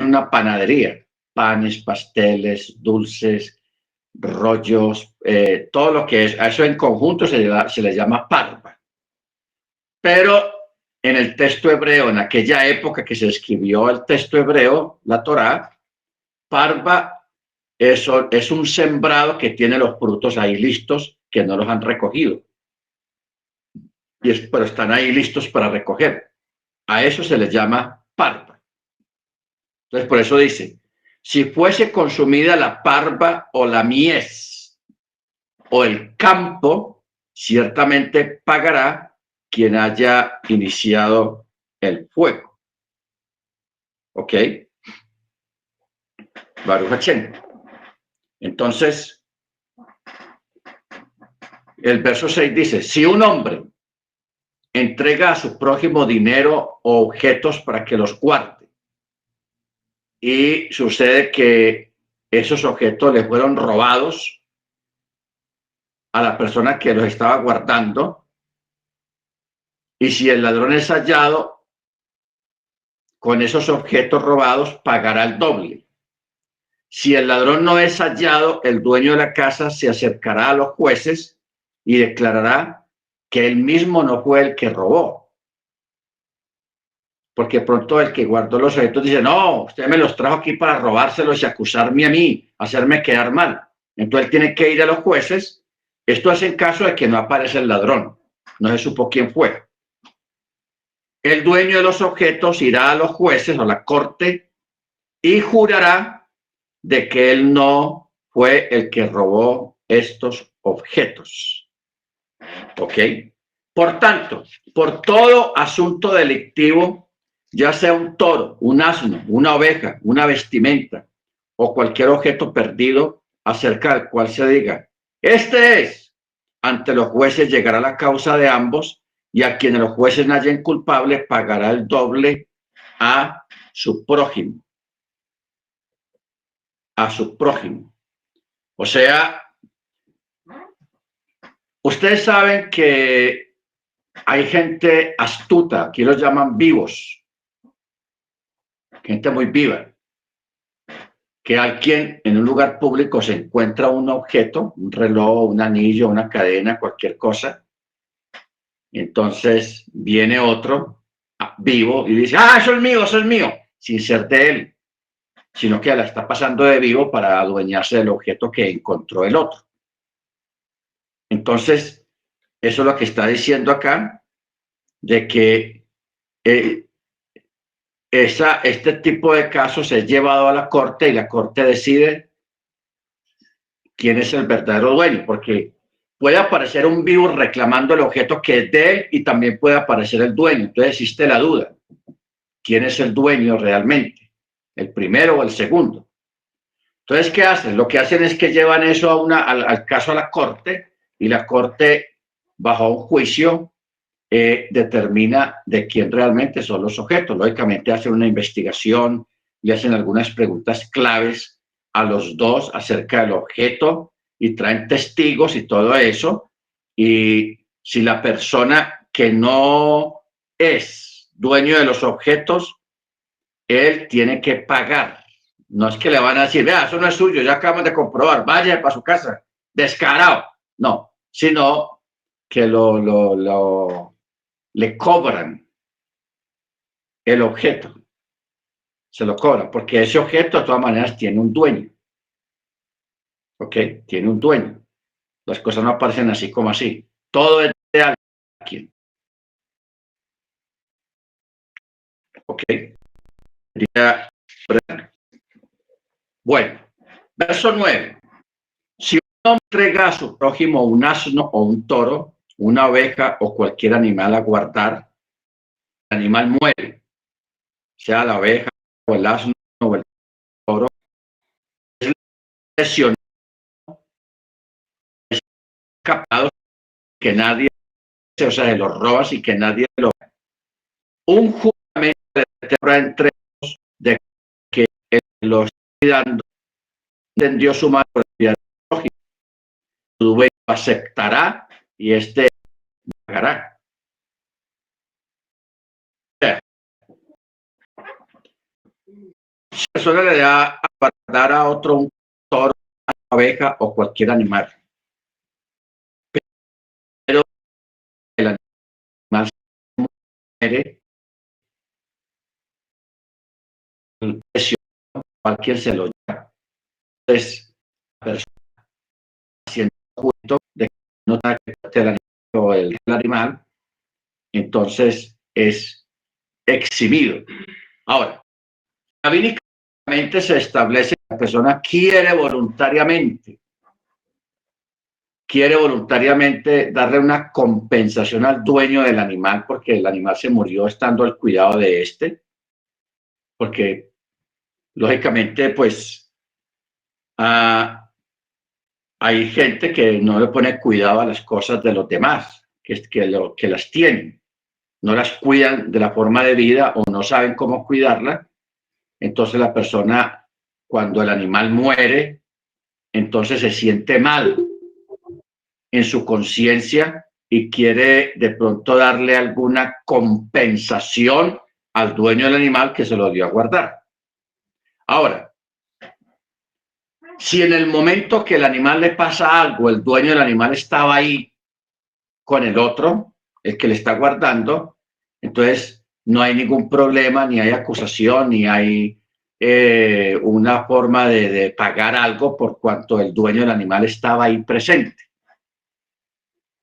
una panadería, panes, pasteles, dulces, rollos, todo lo que es, a eso en conjunto se le llama parva. Pero en el texto hebreo, en aquella época que se escribió el texto hebreo, la Torá, parva eso es un sembrado que tiene los frutos ahí listos, que no los han recogido. Pero están ahí listos para recoger. A eso se les llama parva. Entonces, por eso dice, si fuese consumida la parva o la mies o el campo, ciertamente pagará quien haya iniciado el fuego. ¿Ok? Baruch Hashem. Entonces, el verso 6 dice, si un hombre entrega a su prójimo dinero o objetos para que los guarde y sucede que esos objetos le fueron robados a la persona que los estaba guardando, y si el ladrón es hallado con esos objetos robados, pagará el doble. Si el ladrón no es hallado, el dueño de la casa se acercará a los jueces y declarará que él mismo no fue el que robó. Porque pronto el que guardó los objetos dice, no, usted me los trajo aquí para robárselos y acusarme a mí, hacerme quedar mal. Entonces él tiene que ir a los jueces. Esto es en caso de que no aparece el ladrón, no se supo quién fue. El dueño de los objetos irá a los jueces o a la corte y jurará de que él no fue el que robó estos objetos. ¿Ok? Por tanto, por todo asunto delictivo, ya sea un toro, un asno, una oveja, una vestimenta o cualquier objeto perdido acerca del cual se diga, este es, ante los jueces llegará la causa de ambos, y a quienes los jueces hallen culpable pagará el doble a su prójimo. A su prójimo. O sea, ustedes saben que hay gente astuta, aquí los llaman vivos, gente muy viva, que alguien en un lugar público se encuentra un objeto, un reloj, un anillo, una cadena, cualquier cosa, y entonces viene otro vivo y dice, eso es mío, sin ser de él, sino que la está pasando de vivo para adueñarse del objeto que encontró el otro. Entonces, eso es lo que está diciendo acá, de que este tipo de casos es llevado a la corte y la corte decide quién es el verdadero dueño, porque puede aparecer un vivo reclamando el objeto que es de él y también puede aparecer el dueño. Entonces existe la duda. ¿Quién es el dueño realmente? ¿El primero o el segundo? Entonces, ¿qué hacen? Lo que hacen es que llevan eso al caso a la corte, y la corte, bajo un juicio, determina de quién realmente son los objetos. Lógicamente hacen una investigación y hacen algunas preguntas claves a los dos acerca del objeto y traen testigos y todo eso. Y si la persona que no es dueño de los objetos, él tiene que pagar. No es que le van a decir, vea, eso no es suyo, ya acabamos de comprobar, vaya para su casa, descarado. No, sino que le cobran el objeto, se lo cobran, porque ese objeto de todas maneras tiene un dueño. ¿Ok? Tiene un dueño. Las cosas no aparecen así como así. Todo es de alguien. ¿Ok? Bueno, verso 9. Si uno entrega a su prójimo un asno o un toro, una oveja o cualquier animal a guardar, el animal muere, sea la oveja o el asno o el toro, es lesionado, es capaz que nadie, o sea, se los robas y que nadie lo... Un juramento entre ellos de que él lo está cuidando, entendió su mano, su dueño aceptará y este pagará. persona le da a dar a otro un toro, una abeja o cualquier animal, pero el animal se muere, el precio, cualquier se lo lleva. Entonces, la persona haciendo justo de que no tenga que el animal o el animal, entonces es exhibido. Ahora, rabínicamente se establece que la persona quiere voluntariamente darle una compensación al dueño del animal porque el animal se murió estando al cuidado de este, porque lógicamente pues hay gente que no le pone cuidado a las cosas de los demás, que las tienen, no las cuidan de la forma de vida o no saben cómo cuidarla. Entonces la persona, cuando el animal muere, entonces se siente mal en su conciencia y quiere de pronto darle alguna compensación al dueño del animal que se lo dio a guardar. Ahora, si en el momento que el animal le pasa algo, el dueño del animal estaba ahí con el otro, el que le está guardando, entonces no hay ningún problema, ni hay acusación, ni hay una forma de pagar algo por cuanto el dueño del animal estaba ahí presente.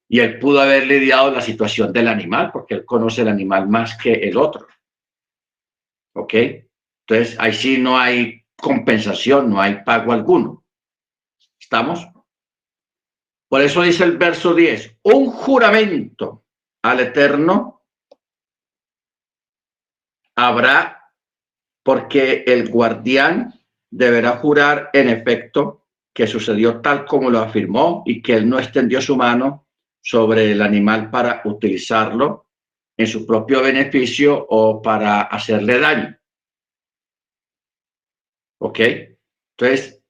Y él pudo haber lidiado la situación del animal porque él conoce el animal más que el otro. ¿Ok? Entonces, ahí sí no hay compensación, no hay pago alguno. ¿Estamos? Por eso dice el verso 10, un juramento al Eterno habrá porque el guardián deberá jurar en efecto que sucedió tal como lo afirmó y que él no extendió su mano sobre el animal para utilizarlo en su propio beneficio o para hacerle daño. ¿Ok? Entonces,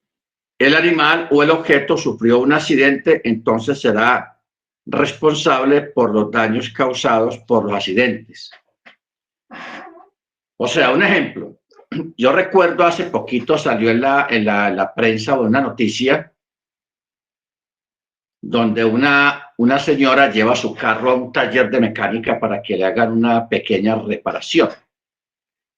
el animal o el objeto sufrió un accidente, entonces será responsable por los daños causados por los accidentes. O sea, un ejemplo. Yo recuerdo hace poquito salió en la prensa una noticia donde una señora lleva su carro a un taller de mecánica para que le hagan una pequeña reparación.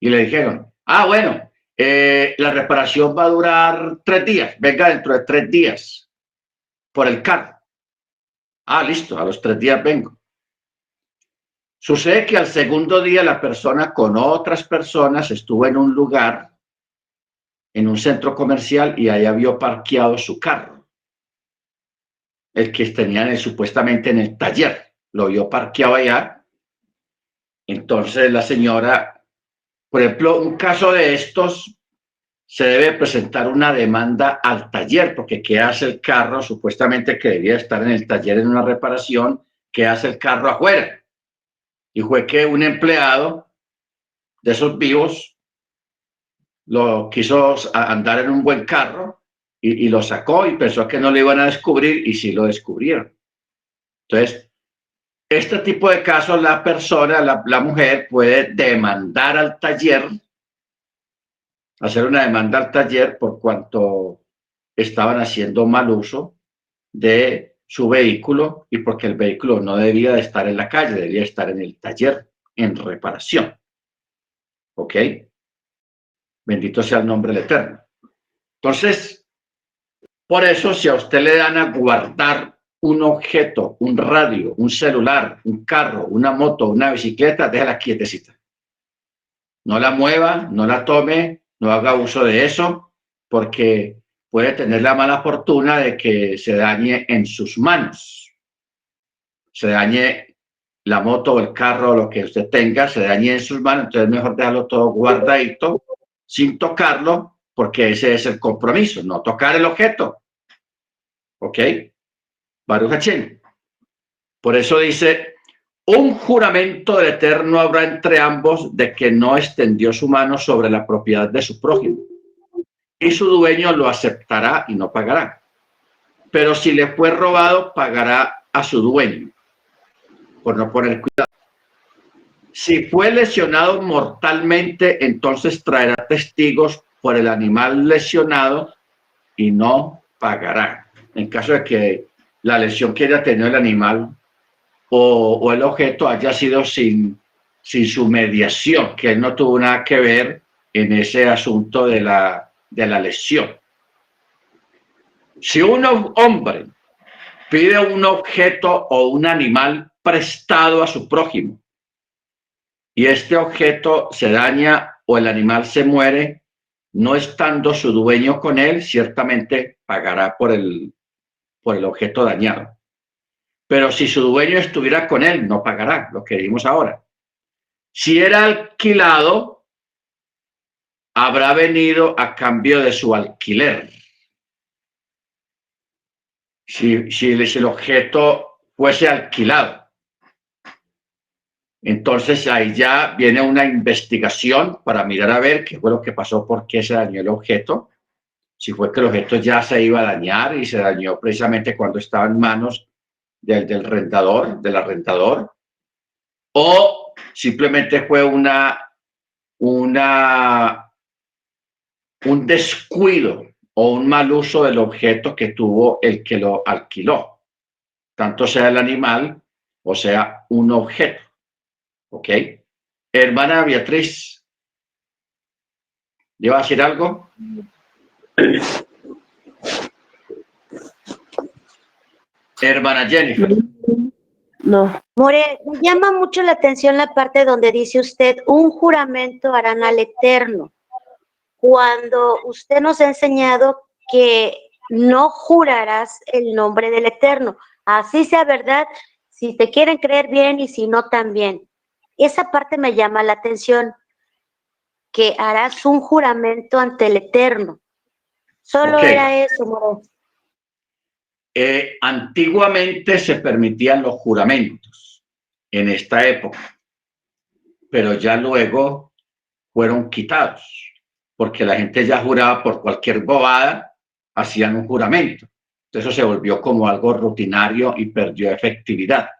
Y le dijeron, bueno, la reparación va a durar 3 días, venga dentro de 3 días por el carro. Listo, a los 3 días vengo. Sucede que al segundo día la persona con otras personas estuvo en un lugar, en un centro comercial, y allá vio parqueado su carro. El que tenían supuestamente en el taller, lo vio parqueado allá. Entonces la señora, por ejemplo, un caso de estos, se debe presentar una demanda al taller, porque ¿qué hace el carro? Supuestamente que debía estar en el taller en una reparación, ¿qué hace el carro afuera? Y fue que un empleado de esos vivos lo quiso andar en un buen carro y lo sacó y pensó que no lo iban a descubrir y sí lo descubrieron. Entonces, este tipo de casos, la persona, la mujer puede demandar al taller, hacer una demanda al taller por cuanto estaban haciendo mal uso de su vehículo y porque el vehículo no debía de estar en la calle, debía estar en el taller en reparación. ¿Ok? Bendito sea el nombre del Eterno. Entonces, por eso, si a usted le dan a guardar un objeto, un radio, un celular, un carro, una moto, una bicicleta, déjala quietecita. No la mueva, no la tome, no haga uso de eso, porque puede tener la mala fortuna de que se dañe en sus manos. Se dañe la moto o el carro o lo que usted tenga, se dañe en sus manos, entonces mejor dejarlo todo guardadito, sin tocarlo, porque ese es el compromiso, no tocar el objeto. ¿Ok? Baruch Hashem. Por eso dice, un juramento del Eterno habrá entre ambos de que no extendió su mano sobre la propiedad de su prójimo. Y su dueño lo aceptará y no pagará. Pero si le fue robado, pagará a su dueño, por no poner cuidado. Si fue lesionado mortalmente, entonces traerá testigos por el animal lesionado y no pagará. En caso de que la lesión que haya tenido el animal o el objeto haya sido sin su mediación, que él no tuvo nada que ver en ese asunto de la lesión. Si un hombre pide un objeto o un animal prestado a su prójimo y este objeto se daña o el animal se muere, no estando su dueño con él, ciertamente pagará por el objeto dañado. Pero si su dueño estuviera con él, no pagará, lo que vimos ahora. Si era alquilado, habrá venido a cambio de su alquiler. Si el objeto fuese alquilado. Entonces ahí ya viene una investigación para mirar a ver qué fue lo que pasó, por qué se dañó el objeto. Si fue que el objeto ya se iba a dañar y se dañó precisamente cuando estaba en manos del arrendador, o simplemente fue un descuido o un mal uso del objeto que tuvo el que lo alquiló, tanto sea el animal o sea un objeto. ¿Ok? Hermana Beatriz, ¿le va a decir algo? Hermana Jennifer. No. More, me llama mucho la atención la parte donde dice usted, un juramento harán al Eterno. Cuando usted nos ha enseñado que no jurarás el nombre del Eterno. Así sea verdad, si te quieren creer bien y si no también. Esa parte me llama la atención, que harás un juramento ante el Eterno. Solo era eso, More. Antiguamente se permitían los juramentos en esta época, pero ya luego fueron quitados, porque la gente ya juraba por cualquier bobada, hacían un juramento. Entonces eso se volvió como algo rutinario y perdió efectividad.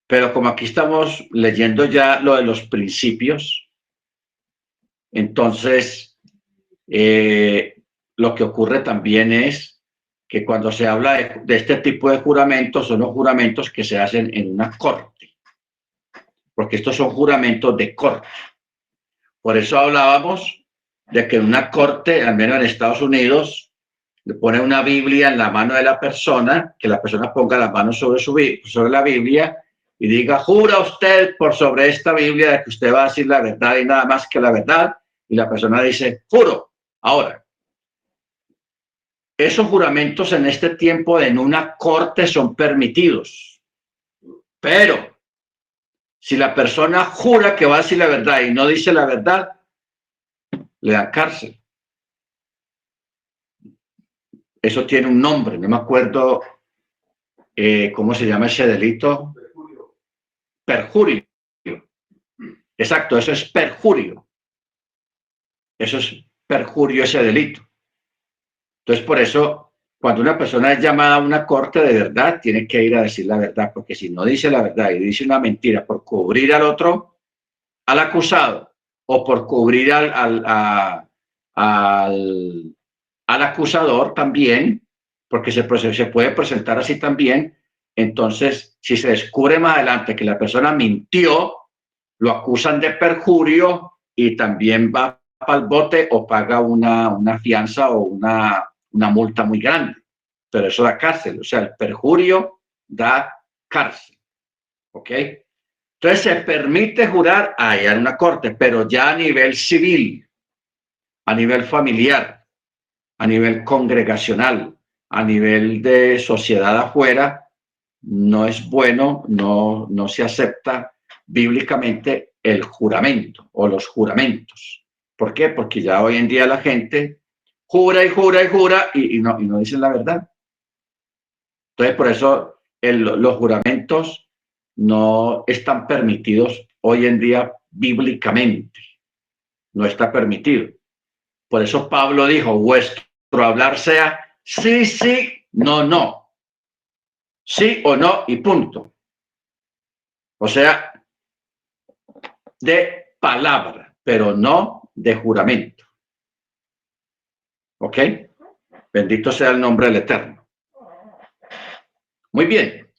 Pero como aquí estamos leyendo ya lo de los principios, entonces lo que ocurre también es que cuando se habla de este tipo de juramentos, son los juramentos que se hacen en una corte, porque estos son juramentos de corte. Por eso hablábamos de que en una corte, al menos en Estados Unidos, le pone una Biblia en la mano de la persona, que la persona ponga la mano sobre la Biblia y diga, jura usted por sobre esta Biblia de que usted va a decir la verdad y nada más que la verdad, y la persona dice, juro. Ahora, esos juramentos en este tiempo en una corte son permitidos, pero si la persona jura que va a decir la verdad y no dice la verdad, le dan cárcel. Eso tiene un nombre, no me acuerdo cómo se llama ese delito. Perjurio. Exacto, eso es perjurio. Eso es perjurio, ese delito. Entonces, por eso, cuando una persona es llamada a una corte de verdad, tiene que ir a decir la verdad, porque si no dice la verdad y dice una mentira por cubrir al otro, al acusado, o por cubrir al acusador también, porque se puede presentar así también, entonces, si se descubre más adelante que la persona mintió, lo acusan de perjurio y también va para el bote o paga una fianza o una multa muy grande. Pero eso da cárcel, o sea, el perjurio da cárcel. ¿Ok? Entonces se permite jurar allá en una corte, pero ya a nivel civil, a nivel familiar, a nivel congregacional, a nivel de sociedad afuera, no es bueno, no se acepta bíblicamente el juramento o los juramentos. ¿Por qué? Porque ya hoy en día la gente jura y jura y jura y no dicen la verdad. Entonces, por eso los juramentos no están permitidos hoy en día bíblicamente. No está permitido. Por eso Pablo dijo, vuestro hablar sea sí, sí, no, no. Sí o no y punto. O sea, de palabra, pero no de juramento. ¿Ok? Bendito sea el nombre del Eterno. Muy bien.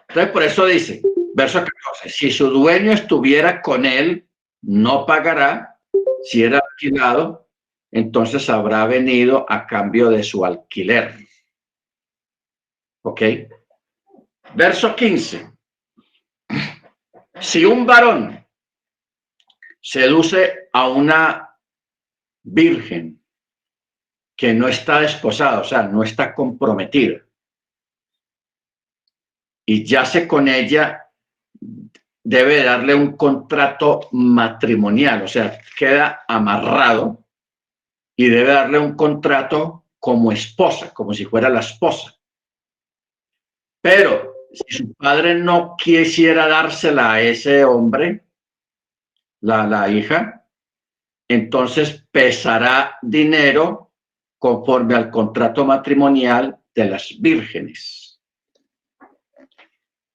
Entonces, por eso dice, verso 14, si su dueño estuviera con él, no pagará. Si era alquilado, entonces habrá venido a cambio de su alquiler. ¿Ok? Verso 15. Si un varón seduce a una virgen que no está desposada, o sea, no está comprometida, y yace con ella, debe darle un contrato matrimonial, o sea, queda amarrado y debe darle un contrato como esposa, como si fuera la esposa. Pero si su padre no quisiera dársela a ese hombre, la hija, entonces pesará dinero conforme al contrato matrimonial de las vírgenes.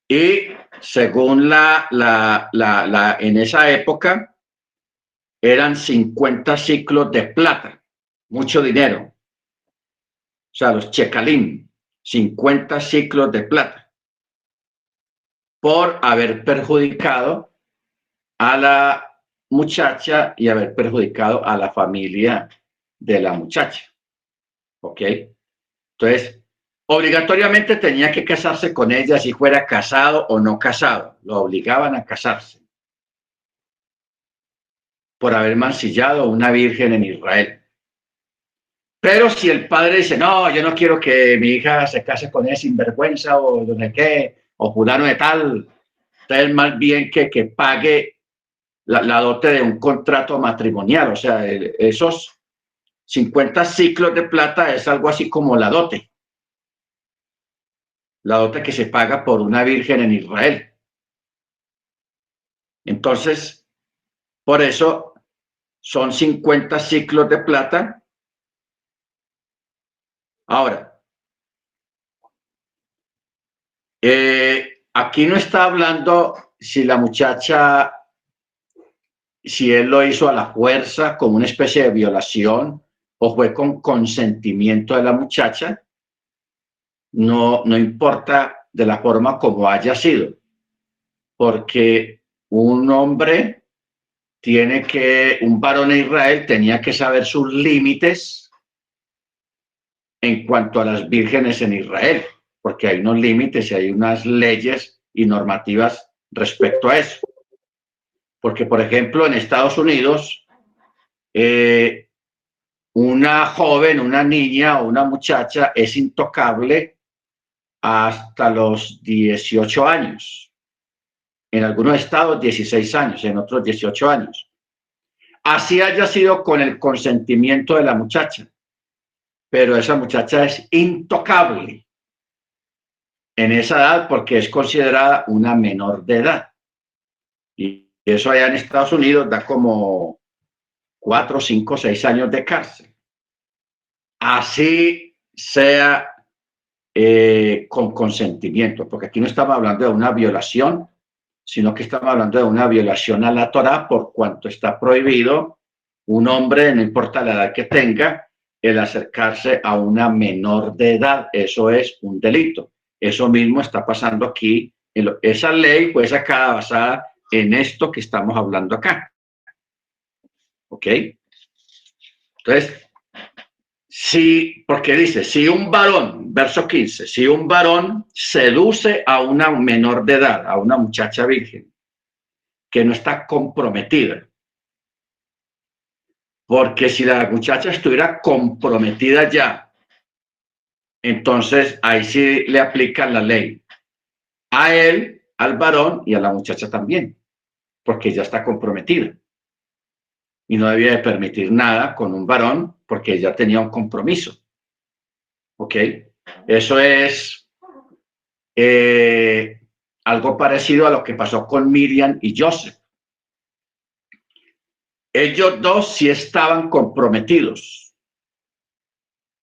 Y según en esa época, eran 50 ciclos de plata, mucho dinero. O sea, los checalim, 50 ciclos de plata, por haber perjudicado a la muchacha y haber perjudicado a la familia de la muchacha. ¿Ok? Entonces, obligatoriamente tenía que casarse con ella si fuera casado o no casado. Lo obligaban a casarse por haber mancillado a una virgen en Israel. Pero si el padre dice, no, yo no quiero que mi hija se case con ese sinvergüenza o no sé qué, o fulano de tal, entonces más bien que pague la dote de un contrato matrimonial. O sea, esos 50 ciclos de plata es algo así como la dote que se paga por una virgen en Israel. Entonces, por eso son 50 ciclos de plata. Ahora, aquí no está hablando si la muchacha, si él lo hizo a la fuerza, como una especie de violación, o fue con consentimiento de la muchacha. No importa de la forma como haya sido, porque un varón en Israel tenía que saber sus límites en cuanto a las vírgenes en Israel, porque hay unos límites y hay unas leyes y normativas respecto a eso. Porque, por ejemplo, en Estados Unidos, una joven, una niña o una muchacha es intocable hasta los 18 años. En algunos estados 16 años, en otros 18 años. Así haya sido con el consentimiento de la muchacha, pero esa muchacha es intocable en esa edad porque es considerada una menor de edad. Y eso allá en Estados Unidos da como 4, 5, 6 años de cárcel. Así sea con consentimiento, porque aquí no estamos hablando de una violación, sino que estamos hablando de una violación a la Torá, por cuanto está prohibido un hombre, no importa la edad que tenga, el acercarse a una menor de edad. Eso es un delito. Eso mismo está pasando aquí. Esa ley fue sacada basada en esto que estamos hablando acá. ¿Ok? Entonces, sí, porque dice, si un varón, verso 15, si un varón seduce a una menor de edad, a una muchacha virgen, que no está comprometida, porque si la muchacha estuviera comprometida ya, entonces ahí sí le aplican la ley a él, al varón y a la muchacha también, porque ya está comprometida y no debía de permitir nada con un varón porque ya tenía un compromiso. ¿Ok? Eso es algo parecido a lo que pasó con Miriam y Joseph. Ellos dos sí estaban comprometidos,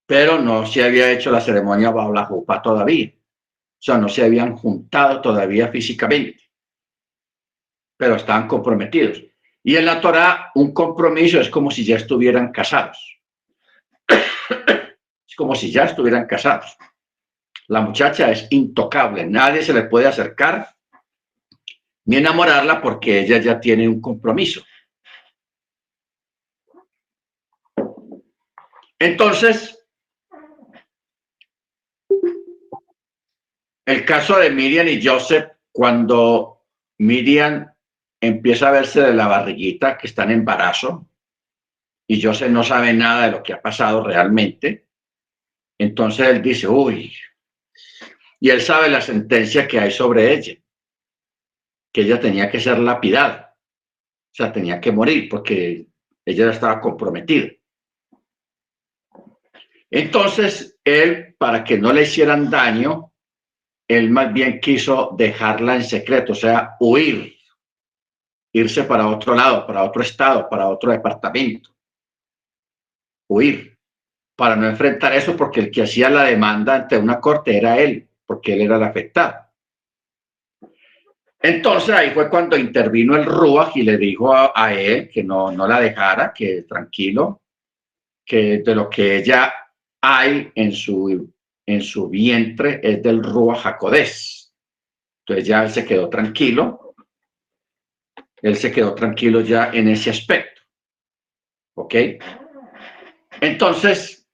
pero no se había hecho la ceremonia bajo la jupa todavía. O sea, no se habían juntado todavía físicamente, pero estaban comprometidos. Y en la Torá, un compromiso es como si ya estuvieran casados. Es como si ya estuvieran casados. La muchacha es intocable, nadie se le puede acercar ni enamorarla porque ella ya tiene un compromiso. Entonces, el caso de Miriam y Joseph, cuando Miriam empieza a verse de la barriguita, que está en embarazo, y Joseph no sabe nada de lo que ha pasado realmente, entonces él dice, uy, y él sabe la sentencia que hay sobre ella, que ella tenía que ser lapidada, o sea, tenía que morir porque ella ya estaba comprometida. Entonces, él, para que no le hicieran daño, él más bien quiso dejarla en secreto, o sea, huir, irse para otro lado, para otro estado, para otro departamento, huir, para no enfrentar eso, porque el que hacía la demanda ante una corte era él, porque él era el afectado. Entonces ahí fue cuando intervino el Ruach y le dijo a él que no la dejara, que tranquilo, que de lo que ella hay en su vientre es del Ruach HaKodesh. Entonces ya él se quedó tranquilo ya en ese aspecto. ¿Ok? Entonces,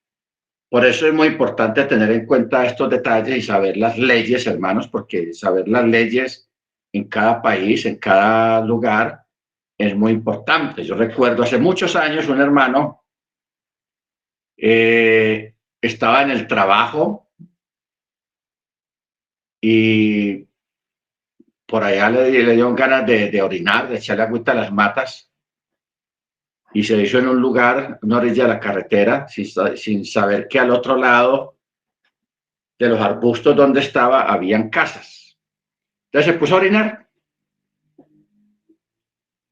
por eso es muy importante tener en cuenta estos detalles y saber las leyes, hermanos, porque saber las leyes en cada país, en cada lugar, es muy importante. Yo recuerdo hace muchos años un hermano estaba en el trabajo y por allá le dio ganas de orinar, de echarle agüita a las matas y se hizo en un lugar, una orilla de la carretera, sin saber que al otro lado de los arbustos donde estaba habían casas. Entonces se puso a orinar.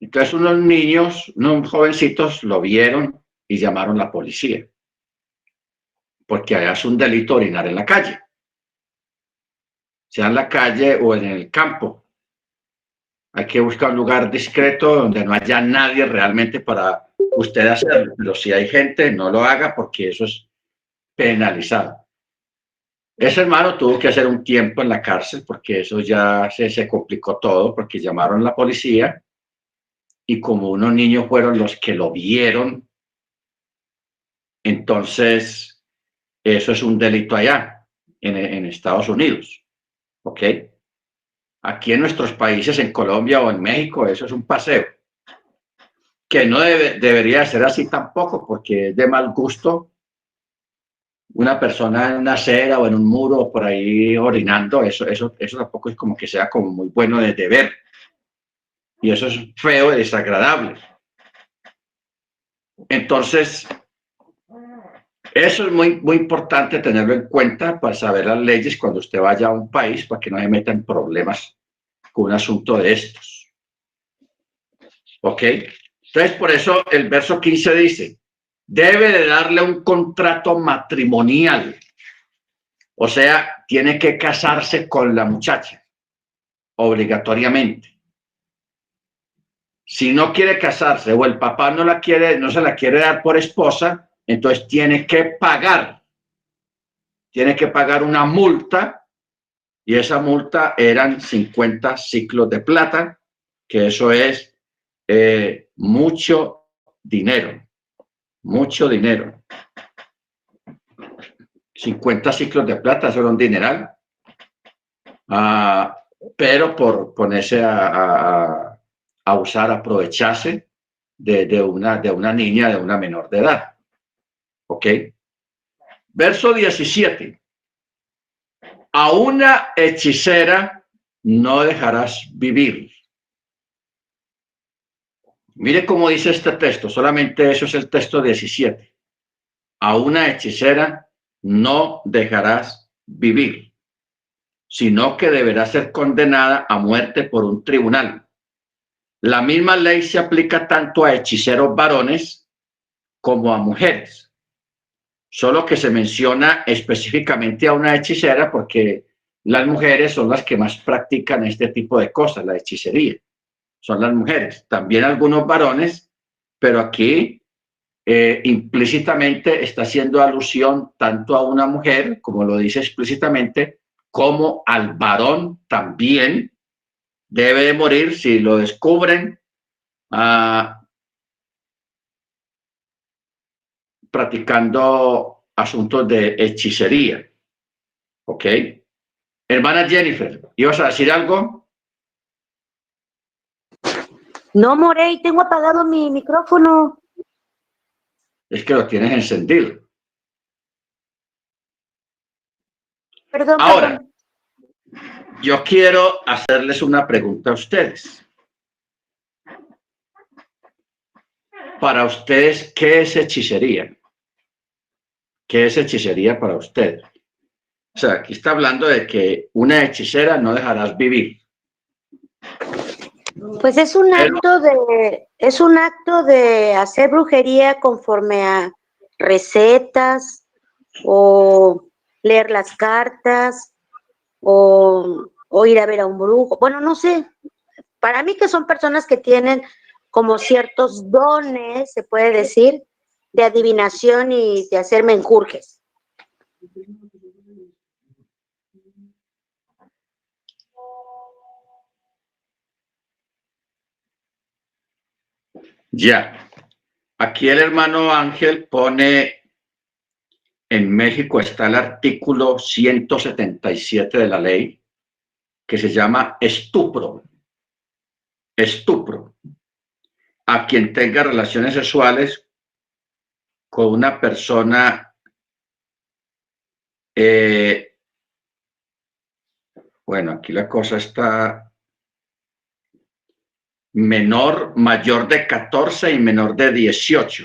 Entonces unos niños, unos jovencitos lo vieron y llamaron a la policía, porque allá es un delito orinar en la calle, sea en la calle o en el campo. Hay que buscar un lugar discreto donde no haya nadie realmente para usted hacerlo. Pero si hay gente, no lo haga porque eso es penalizado. Ese hermano tuvo que hacer un tiempo en la cárcel porque eso ya se complicó todo porque llamaron a la policía y como unos niños fueron los que lo vieron, entonces eso es un delito allá en Estados Unidos. ¿Ok? Aquí en nuestros países, en Colombia o en México, eso es un paseo. Que no debería ser así tampoco, porque es de mal gusto una persona en una acera o en un muro por ahí orinando, eso tampoco es como que sea como muy bueno de ver. Y eso es feo y desagradable. Entonces, eso es muy, muy importante tenerlo en cuenta para saber las leyes cuando usted vaya a un país, para que no se meta en problemas con un asunto de estos. ¿Ok? Entonces, por eso el verso 15 dice, debe de darle un contrato matrimonial. O sea, tiene que casarse con la muchacha, obligatoriamente. Si no quiere casarse o el papá no se la quiere dar por esposa, entonces tiene que pagar una multa y esa multa eran 50 ciclos de plata, que eso es mucho dinero. 50 ciclos de plata, eso era un dineral. Pero por ponerse a usar, aprovecharse de una niña, de una menor de edad. ¿Ok? Verso 17. A una hechicera no dejarás vivir. Mire cómo dice este texto, solamente eso es el texto 17. A una hechicera no dejarás vivir, sino que deberá ser condenada a muerte por un tribunal. La misma ley se aplica tanto a hechiceros varones como a mujeres, solo que se menciona específicamente a una hechicera porque las mujeres son las que más practican este tipo de cosas, la hechicería. son las mujeres. También algunos varones, pero aquí implícitamente está haciendo alusión tanto a una mujer, como lo dice explícitamente, como al varón también debe de morir si lo descubren practicando asuntos de hechicería. ¿Ok? Hermana Jennifer, ¿ibas a decir algo? No, Morey, tengo apagado mi micrófono. Es que lo tienes encendido. Perdón, Ahora, perdón. yo quiero hacerles una pregunta a ustedes. Para ustedes, ¿qué es hechicería? ¿Qué es hechicería para ustedes? O sea, aquí está hablando de que una hechicera no dejarás vivir. Pues es un acto de hacer brujería conforme a recetas o leer las cartas o ir a ver a un brujo. Bueno, no sé. Para mí que son personas que tienen como ciertos dones, se puede decir, de adivinación y de hacer menjurjes. Ya. Aquí el hermano Ángel pone, en México está el artículo 177 de la ley, que se llama estupro. Estupro. A quien tenga relaciones sexuales con una persona, bueno, aquí la cosa está menor, mayor de 14 y menor de 18,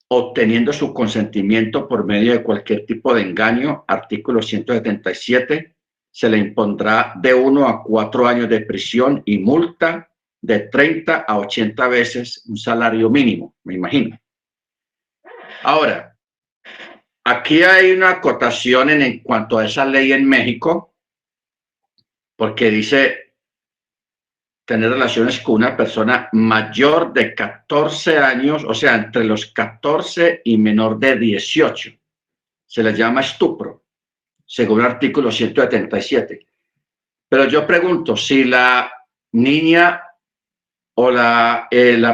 obteniendo su consentimiento por medio de cualquier tipo de engaño, artículo 177, se le impondrá de 1 a 4 años de prisión y multa de 30 a 80 veces un salario mínimo, me imagino. Ahora, aquí hay una acotación en cuanto a esa ley en México, porque dice tener relaciones con una persona mayor de 14 años, o sea, entre los 14 y menor de 18. Se le llama estupro, según el artículo 177. Pero yo pregunto, si la niña o la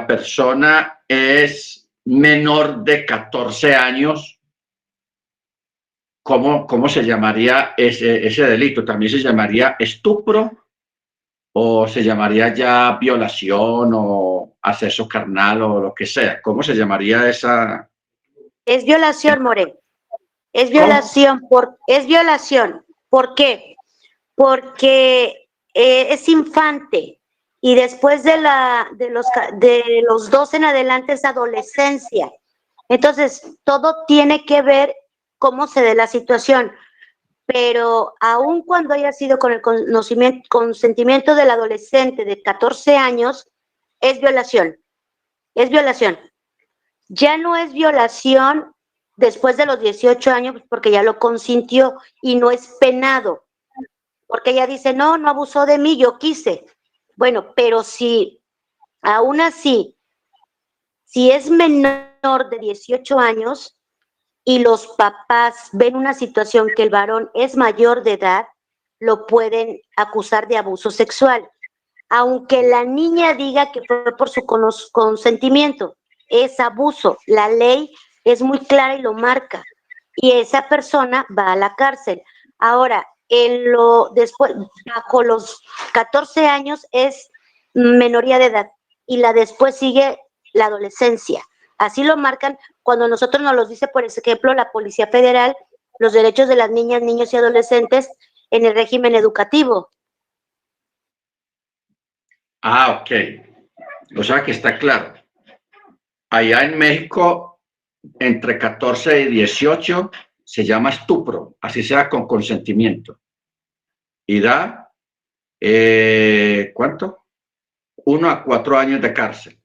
persona es menor de 14 años, ¿cómo se llamaría ese delito? ¿También se llamaría estupro o se llamaría ya violación o acceso carnal o lo que sea? ¿Cómo se llamaría esa? Es violación, More. Es ¿Cómo? violación. Es violación. ¿Por qué? Porque es infante y después de los 12 en adelante es adolescencia. Entonces, todo tiene que ver cómo se dé la situación. Pero aun cuando haya sido con el consentimiento del adolescente de 14 años, es violación. Es violación. Ya no es violación después de los 18 años porque ya lo consintió y no es penado. Porque ella dice, no, no abusó de mí, yo quise. Bueno, pero si aún así, si es menor de 18 años y los papás ven una situación que el varón es mayor de edad, lo pueden acusar de abuso sexual. Aunque la niña diga que fue por su consentimiento, es abuso. La ley es muy clara y lo marca. Y esa persona va a la cárcel. Ahora, después, bajo los 14 años es menoría de edad y la después sigue la adolescencia. Así lo marcan cuando nosotros nos los dice, por ejemplo, la Policía Federal, los derechos de las niñas, niños y adolescentes en el régimen educativo. Ah, ok. O sea que está claro. Allá en México, entre 14 y 18, se llama estupro, así sea con consentimiento. Y da, ¿cuánto? 1 a 4 años de cárcel.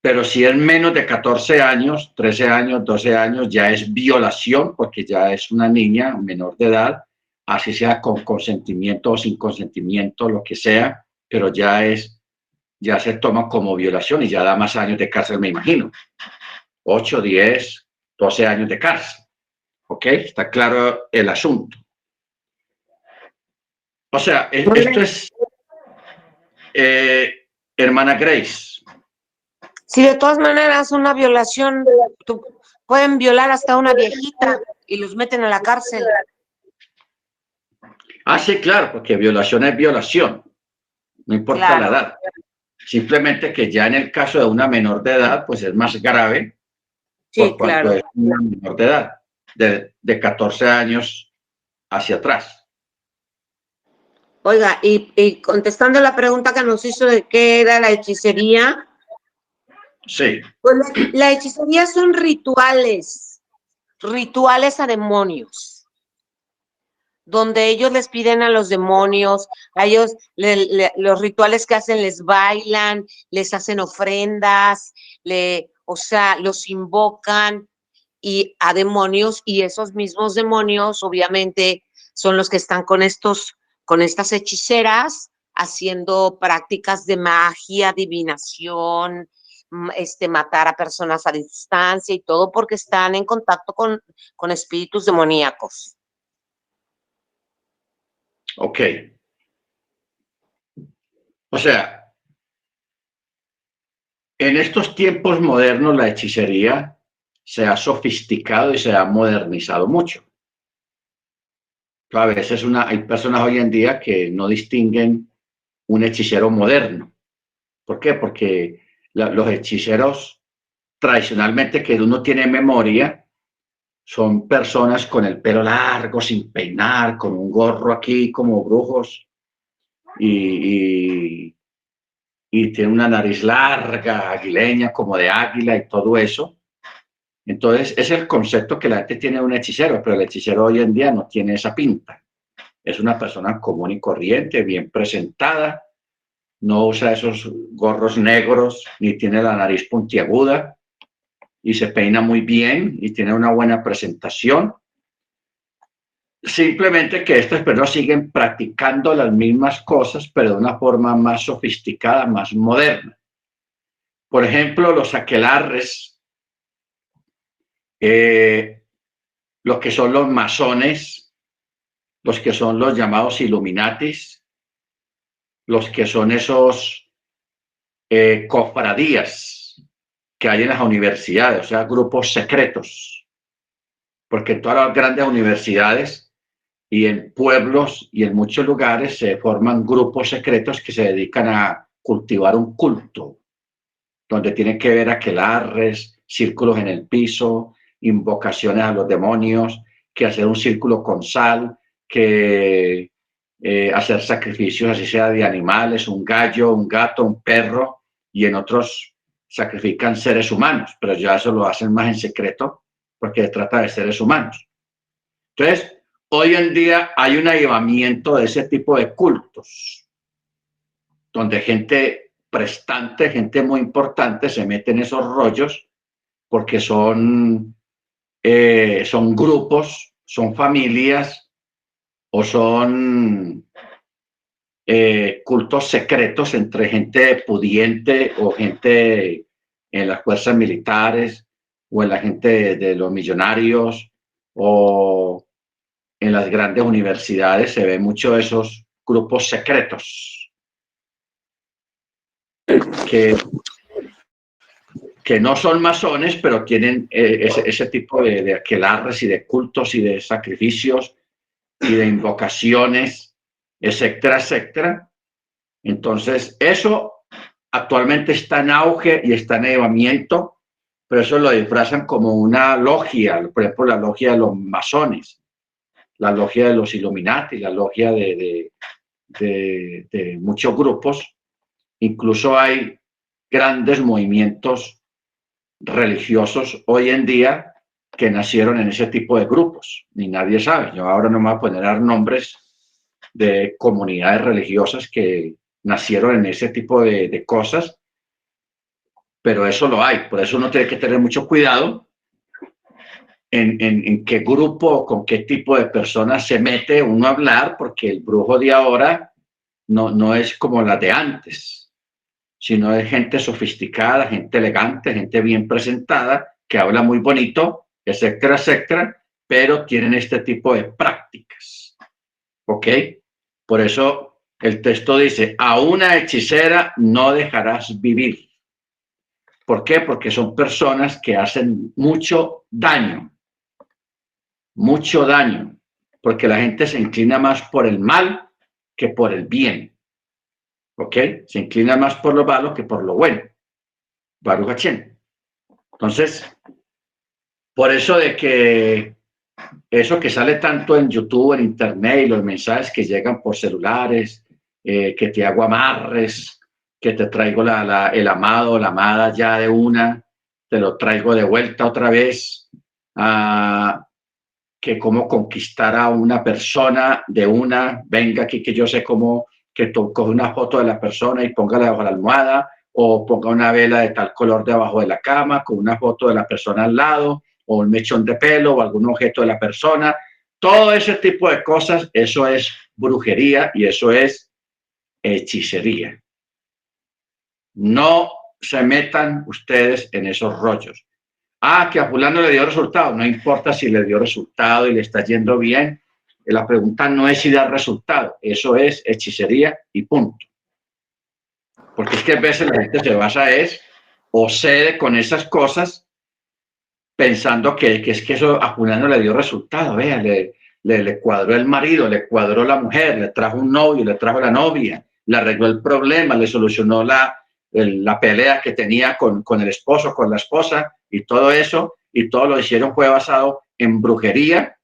Pero si es menos de 14 años, 13 años, 12 años, ya es violación porque ya es una niña menor de edad, así sea con consentimiento o sin consentimiento, lo que sea, pero ya se toma como violación y ya da más años de cárcel, me imagino. 8, 10, 12 años de cárcel. ¿Ok? Está claro el asunto. O sea, esto es, hermana Grace. Sí, de todas maneras, una violación, pueden violar hasta una viejita y los meten a la cárcel. Ah, sí, claro, porque violación es violación, no importa Claro. la edad. Simplemente que ya en el caso de una menor de edad, pues es más grave Sí, por cuanto claro. es una menor de edad, de 14 años hacia atrás. Oiga, y contestando la pregunta que nos hizo de qué era la hechicería, Sí. pues la hechicería son rituales a demonios, donde ellos les piden a los demonios, a ellos los rituales que hacen les bailan, les hacen ofrendas, o sea, los invocan y a demonios, y esos mismos demonios obviamente son los que están con estas hechiceras haciendo prácticas de magia, adivinación, matar a personas a distancia y todo porque están en contacto con espíritus demoníacos. Ok. O sea, en estos tiempos modernos la hechicería se ha sofisticado y se ha modernizado mucho. A veces hay personas hoy en día que no distinguen un hechicero moderno. ¿Por qué? Porque los hechiceros tradicionalmente que uno tiene memoria son personas con el pelo largo, sin peinar, con un gorro aquí como brujos y tiene una nariz larga, aguileña, como de águila y todo eso. Entonces, es el concepto que la gente tiene de un hechicero, pero el hechicero hoy en día no tiene esa pinta. Es una persona común y corriente, bien presentada, no usa esos gorros negros, ni tiene la nariz puntiaguda, y se peina muy bien y tiene una buena presentación. Simplemente que estas personas siguen practicando las mismas cosas, pero de una forma más sofisticada, más moderna. Por ejemplo, los aquelarres, los que son los masones, los que son los llamados Illuminatis, los que son esos cofradías que hay en las universidades, o sea, grupos secretos, porque en todas las grandes universidades y en pueblos y en muchos lugares se forman grupos secretos que se dedican a cultivar un culto, donde tienen que ver aquelarres, círculos en el piso, invocaciones a los demonios, que hacer un círculo con sal, que hacer sacrificios, así sea de animales, un gallo, un gato, un perro, y en otros sacrifican seres humanos, pero ya eso lo hacen más en secreto porque se trata de seres humanos. Entonces, hoy en día hay un avivamiento de ese tipo de cultos, donde gente prestante, gente muy importante se mete en esos rollos porque son grupos, son familias o son cultos secretos entre gente pudiente o gente en las fuerzas militares o en la gente de los millonarios o en las grandes universidades. Se ve mucho de esos grupos secretos que no son masones, pero tienen ese tipo de aquelarres y de cultos y de sacrificios y de invocaciones, etcétera, etcétera. Entonces, eso actualmente está en auge y está en elevamiento, pero eso lo disfrazan como una logia, por ejemplo, la logia de los masones, la logia de los Illuminati, la logia de muchos grupos. Incluso hay grandes movimientos religiosos hoy en día que nacieron en ese tipo de grupos, ni nadie sabe. Yo ahora no me voy a poner a dar nombres de comunidades religiosas que nacieron en ese tipo de cosas, pero eso lo hay. Por eso uno tiene que tener mucho cuidado en qué grupo o con qué tipo de personas se mete uno a hablar, porque el brujo de ahora no es como la de antes, sino de gente sofisticada, gente elegante, gente bien presentada, que habla muy bonito, etcétera, etcétera, pero tienen este tipo de prácticas. ¿Ok? Por eso el texto dice, a una hechicera no dejarás vivir. ¿Por qué? Porque son personas que hacen mucho daño, porque la gente se inclina más por el mal que por el bien. ¿Ok? Se inclina más por lo malo que por lo bueno. Baruch Hachem. Entonces, por eso de que eso que sale tanto en YouTube, en Internet, y los mensajes que llegan por celulares, que te hago amarres, que te traigo el amado o la amada ya de una, te lo traigo de vuelta otra vez, que cómo conquistar a una persona de una, venga aquí que yo sé cómo, que tú coge una foto de la persona y póngala debajo de la almohada, o ponga una vela de tal color debajo de la cama, con una foto de la persona al lado, o un mechón de pelo, o algún objeto de la persona. Todo ese tipo de cosas, eso es brujería y eso es hechicería. No se metan ustedes en esos rollos. Que a fulano le dio resultado. No importa si le dio resultado y le está yendo bien. La pregunta no es si da resultado. Eso es hechicería y punto. Porque es que a veces la gente se basa o cede con esas cosas pensando que es que eso a fulano le dio resultado. Vea, le cuadró el marido, le cuadró la mujer, le trajo un novio, le trajo la novia, le arregló el problema, le solucionó la pelea que tenía con el esposo, con la esposa y todo eso, y todo lo hicieron fue basado en brujería,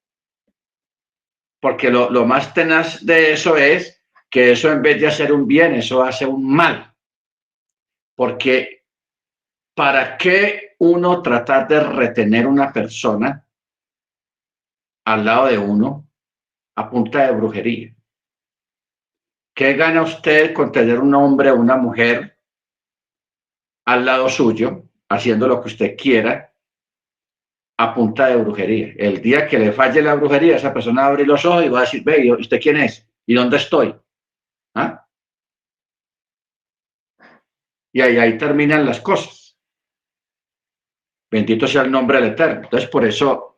porque lo más tenaz de eso es que eso en vez de hacer un bien, eso hace un mal. Porque ¿para qué uno tratar de retener una persona al lado de uno a punta de brujería? ¿Qué gana usted con tener un hombre o una mujer al lado suyo, haciendo lo que usted quiera, a punta de brujería? El día que le falle la brujería, esa persona va a abrir los ojos y va a decir, ve, ¿usted quién es? ¿Y dónde estoy? ¿Ah? Y ahí terminan las cosas. Bendito sea el nombre del Eterno. Entonces, por eso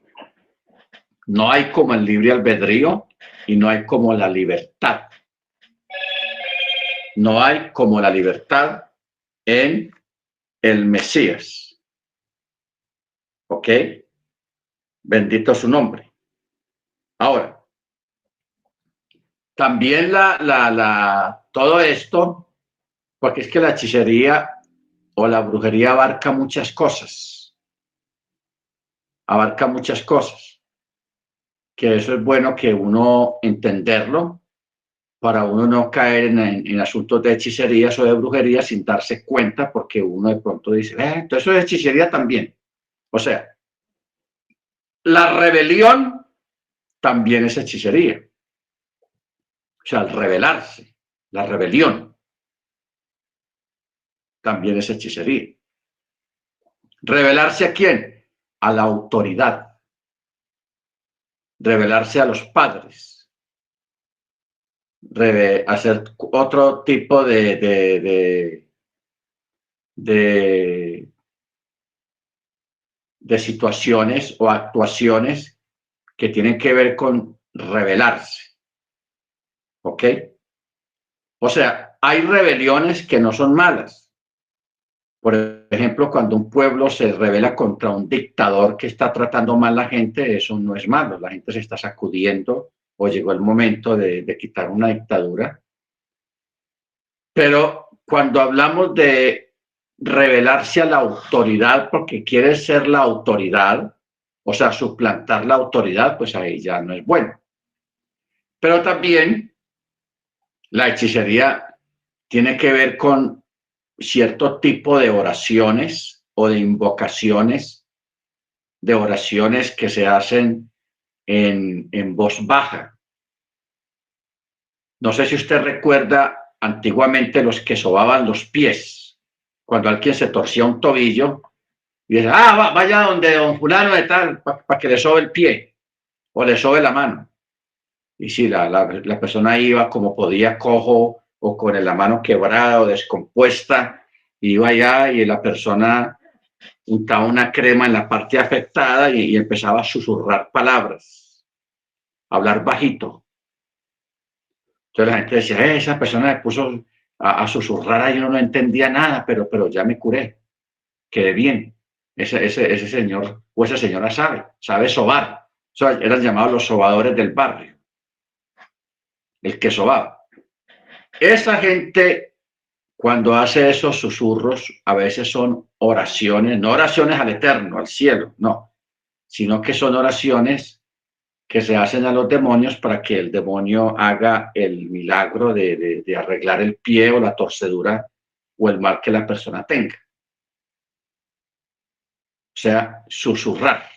no hay como el libre albedrío y no hay como la libertad. No hay como la libertad en el Mesías. ¿Ok? Bendito su nombre. Ahora, también todo esto, porque es que la hechicería o la brujería abarca muchas cosas. Abarca muchas cosas. Que eso es bueno que uno entenderlo para uno no caer en asuntos de hechicerías o de brujería sin darse cuenta, porque uno de pronto dice, entonces eso es hechicería también. O sea, la rebelión también es hechicería. O sea, al rebelarse, la rebelión también es hechicería. ¿Rebelarse a quién? A la autoridad. Rebelarse a los padres. Hacer otro tipo de situaciones o actuaciones que tienen que ver con rebelarse. ¿Ok? O sea, hay rebeliones que no son malas. Por ejemplo, cuando un pueblo se rebela contra un dictador que está tratando mal a la gente, eso no es malo. La gente se está sacudiendo o llegó el momento de quitar una dictadura. Pero cuando hablamos de rebelarse a la autoridad porque quiere ser la autoridad, o sea, suplantar la autoridad, pues ahí ya no es bueno. Pero también la hechicería tiene que ver con cierto tipo de oraciones o de invocaciones, de oraciones que se hacen en voz baja. No sé si usted recuerda antiguamente los que sobaban los pies, cuando alguien se torcía un tobillo y dice, vaya donde don fulano de tal, para que le sobe el pie o le sobe la mano. Y sí, la persona iba como podía, cojo o con la mano quebrada o descompuesta, iba allá y la persona untaba una crema en la parte afectada y empezaba a susurrar palabras, a hablar bajito. Entonces la gente decía, esa persona me puso a susurrar ahí, yo no entendía nada, pero ya me curé, quedé bien. Ese señor o esa señora sabe sobar. O sea, eran llamados los sobadores del barrio, el que sobaba. Esa gente, cuando hace esos susurros, a veces son oraciones, no oraciones al eterno, al cielo, no, sino que son oraciones que se hacen a los demonios para que el demonio haga el milagro de arreglar el pie o la torcedura o el mal que la persona tenga. O sea, susurrar.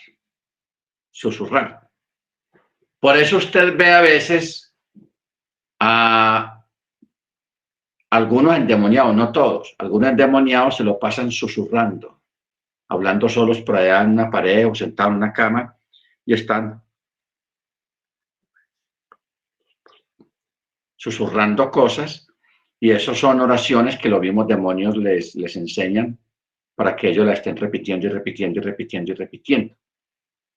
Por eso usted ve a veces a algunos endemoniados, no todos, algunos endemoniados se lo pasan susurrando, hablando solos por allá en una pared o sentados en una cama y están susurrando cosas, y eso son oraciones que los mismos demonios les enseñan para que ellos la estén repitiendo y repitiendo y repitiendo y repitiendo.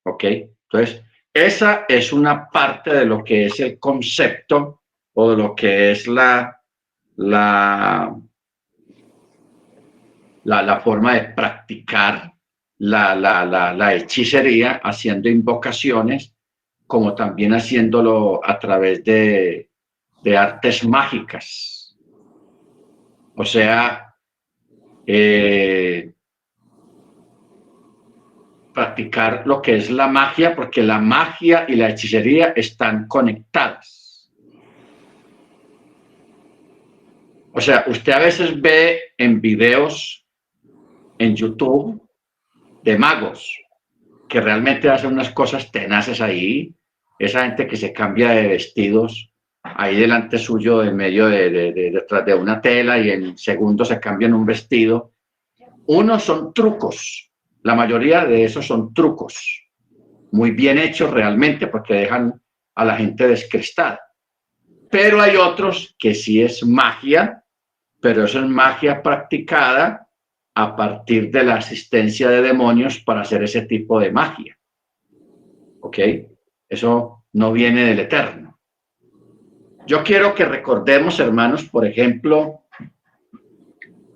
¿Ok? Entonces, esa es una parte de lo que es el concepto o de lo que es la forma de practicar la hechicería, haciendo invocaciones, como también haciéndolo a través de artes mágicas. O sea, practicar lo que es la magia, porque la magia y la hechicería están conectadas. O sea, usted a veces ve en videos en YouTube de magos que realmente hacen unas cosas tenaces ahí. Esa gente que se cambia de vestidos ahí delante suyo, en medio detrás de una tela, y en segundos se cambian un vestido. Unos son trucos, la mayoría de esos son trucos, muy bien hechos realmente, porque dejan a la gente descrestada. Pero hay otros que sí es magia, pero eso es magia practicada a partir de la asistencia de demonios para hacer ese tipo de magia. ¿Ok? Eso no viene del Eterno. Yo quiero que recordemos, hermanos, por ejemplo,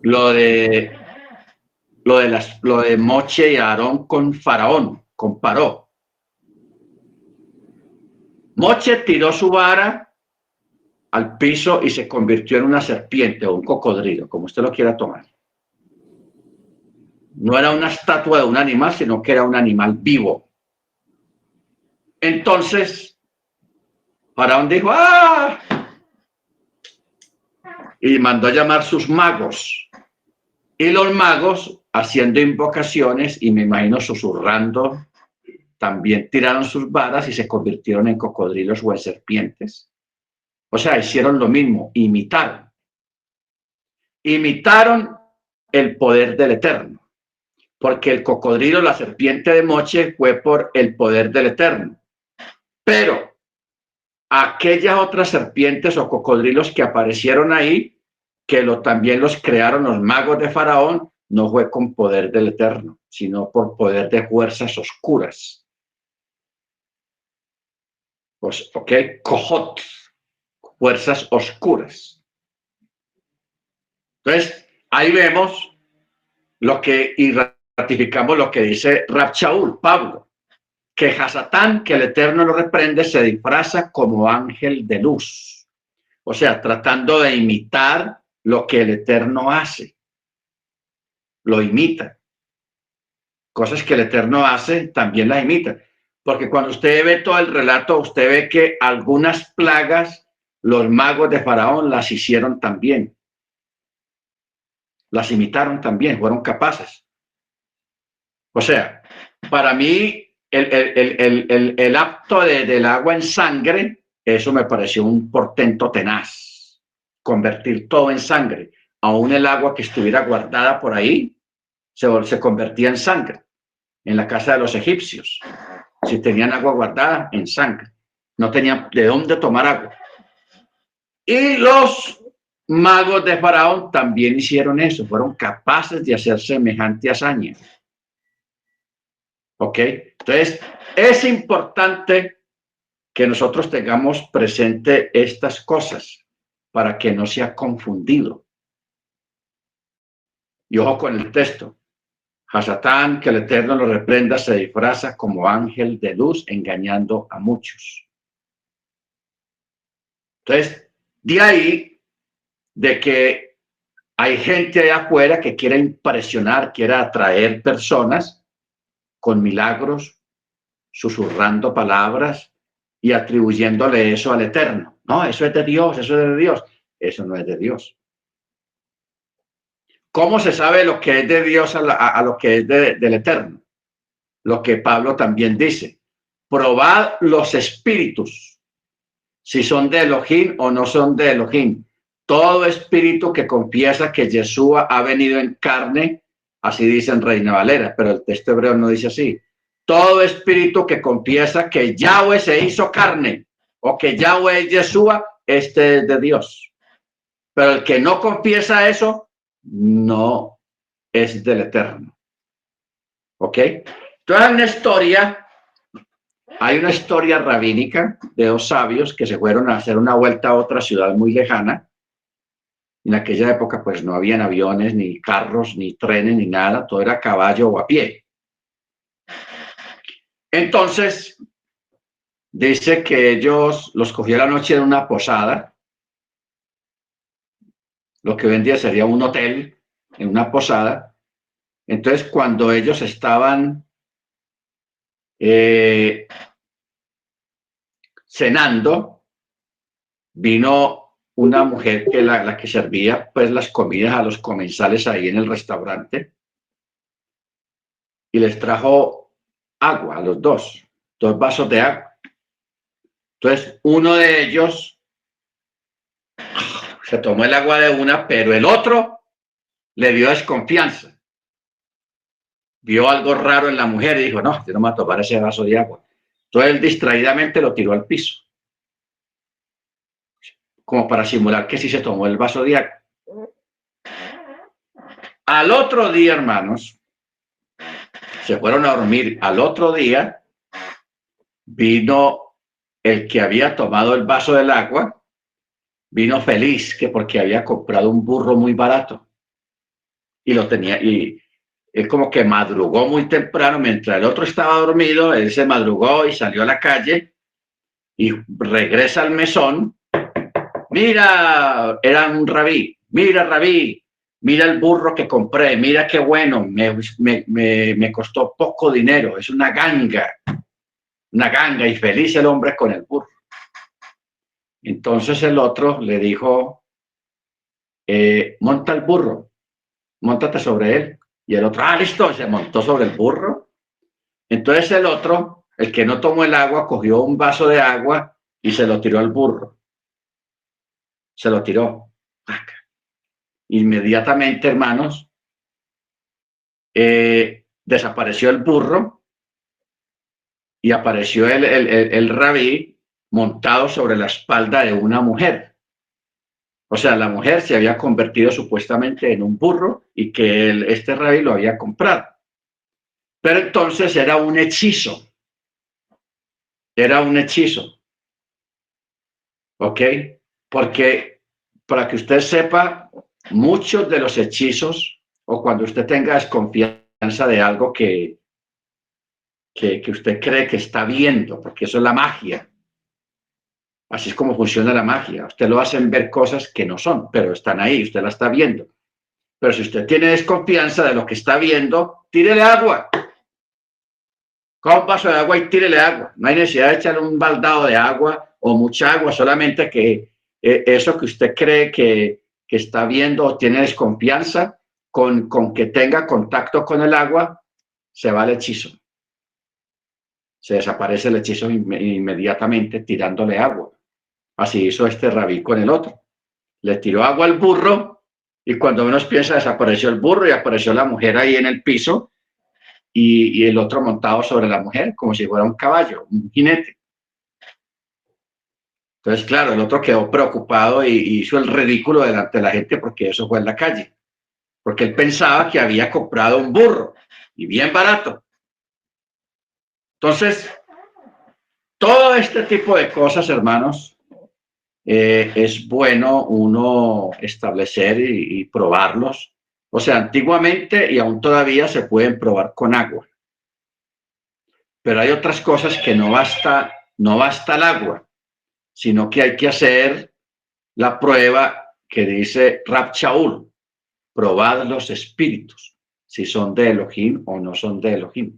lo de Moche y Aarón con Faraón, con Paró. Moche tiró su vara al piso y se convirtió en una serpiente o un cocodrilo, como usted lo quiera tomar. No era una estatua de un animal, sino que era un animal vivo. Entonces, Faraón dijo, ¡ah! Y mandó a llamar sus magos. Y los magos, haciendo invocaciones y me imagino susurrando, también tiraron sus varas y se convirtieron en cocodrilos o en serpientes. O sea, hicieron lo mismo, imitaron el poder del Eterno, porque el cocodrilo, la serpiente de Moche, fue por el poder del Eterno. Pero aquellas otras serpientes o cocodrilos que aparecieron ahí, que también los crearon los magos de Faraón, no fue con poder del Eterno, sino por poder de fuerzas oscuras. Pues, ok, Kohot, fuerzas oscuras. Entonces, ahí vemos lo que, y ratificamos lo que dice Rab Shaul, Pablo, que Hasatán, que el Eterno lo reprende, se disfraza como ángel de luz. O sea, tratando de imitar lo que el Eterno hace. Lo imita. Cosas que el Eterno hace, también las imita. Porque cuando usted ve todo el relato, usted ve que algunas plagas, los magos de Faraón las hicieron también. Las imitaron también, fueron capaces. O sea, para mí, el acto del agua en sangre, eso me pareció un portento tenaz. Convertir todo en sangre. Aún el agua que estuviera guardada por ahí, se convertía en sangre. En la casa de los egipcios, si tenían agua guardada, en sangre. No tenían de dónde tomar agua. Y los magos de Faraón también hicieron eso, fueron capaces de hacer semejante hazaña. ¿Ok? Entonces, es importante que nosotros tengamos presente estas cosas para que no sea confundido. Y ojo con el texto. A Satán, que el Eterno lo reprenda, se disfraza como ángel de luz, engañando a muchos. Entonces, de ahí, de que hay gente allá afuera que quiere impresionar, quiere atraer personas con milagros, susurrando palabras y atribuyéndole eso al Eterno. No, eso es de Dios, eso es de Dios. Eso no es de Dios. ¿Cómo se sabe lo que es de Dios a lo que es del Eterno? Lo que Pablo también dice. Probad los espíritus, si son de Elohim o no son de Elohim. Todo espíritu que confiesa que Yeshua ha venido en carne, así dice en Reina Valera, pero el texto hebreo no dice así. Todo espíritu que confiesa que Yahweh se hizo carne o que Yahweh es Yeshua, este es de Dios. Pero el que no confiesa eso, no es del Eterno. ¿Ok? Entonces hay una historia rabínica de dos sabios que se fueron a hacer una vuelta a otra ciudad muy lejana. En aquella época pues no habían aviones, ni carros, ni trenes, ni nada, todo era a caballo o a pie. Entonces, dice que ellos los cogió la noche en una posada, lo que hoy en día sería un hotel, en una posada. Entonces, cuando ellos estaban cenando, vino una mujer que la que servía pues las comidas a los comensales ahí en el restaurante y les trajo agua a los dos vasos de agua. Entonces, uno de ellos se tomó el agua de una, pero el otro le dio desconfianza. Vio algo raro en la mujer y dijo, no, yo no me voy a tomar ese vaso de agua. Entonces, él distraídamente lo tiró al piso, como para simular que sí se tomó el vaso de agua. Al otro día, hermanos, se fueron a dormir. Al otro día vino el que había tomado el vaso del agua, vino feliz que porque había comprado un burro muy barato y lo tenía, y él como que madrugó muy temprano mientras el otro estaba dormido. Él se madrugó y salió a la calle y regresa al mesón. Mira, era un rabí. Mira, rabí, mira el burro que compré. Mira qué bueno. Me costó poco dinero. Es una ganga. Una ganga, y feliz el hombre con el burro. Entonces el otro le dijo, monta el burro, móntate sobre él. Y el otro, listo, se montó sobre el burro. Entonces el otro, el que no tomó el agua, cogió un vaso de agua y se lo tiró al burro. Se lo tiró. Inmediatamente, hermanos, desapareció el burro y apareció el rabí montado sobre la espalda de una mujer. O sea, la mujer se había convertido supuestamente en un burro y que este rabí lo había comprado. Pero entonces era un hechizo. Era un hechizo. ¿Ok? Porque para que usted sepa, muchos de los hechizos, o cuando usted tenga desconfianza de algo que usted cree que está viendo, porque eso es la magia. Así es como funciona la magia. Usted lo hacen ver cosas que no son, pero están ahí, usted la está viendo. Pero si usted tiene desconfianza de lo que está viendo, tírele agua. Coja un vaso de agua y tírele agua. No hay necesidad de echarle un baldado de agua o mucha agua, solamente que eso que usted cree que está viendo o tiene desconfianza, con que tenga contacto con el agua, se va el hechizo. Se desaparece el hechizo inmediatamente tirándole agua. Así hizo este rabí con el otro. Le tiró agua al burro y cuando menos piensa desapareció el burro y apareció la mujer ahí en el piso y el otro montado sobre la mujer como si fuera un caballo, un jinete. Entonces, claro, el otro quedó preocupado y hizo el ridículo delante de la gente porque eso fue en la calle. Porque él pensaba que había comprado un burro y bien barato. Entonces, todo este tipo de cosas, hermanos, es bueno uno establecer y probarlos. O sea, antiguamente y aún todavía se pueden probar con agua. Pero hay otras cosas que no basta el agua, sino que hay que hacer la prueba que dice Rab Shaul, probad los espíritus, si son de Elohim o no son de Elohim.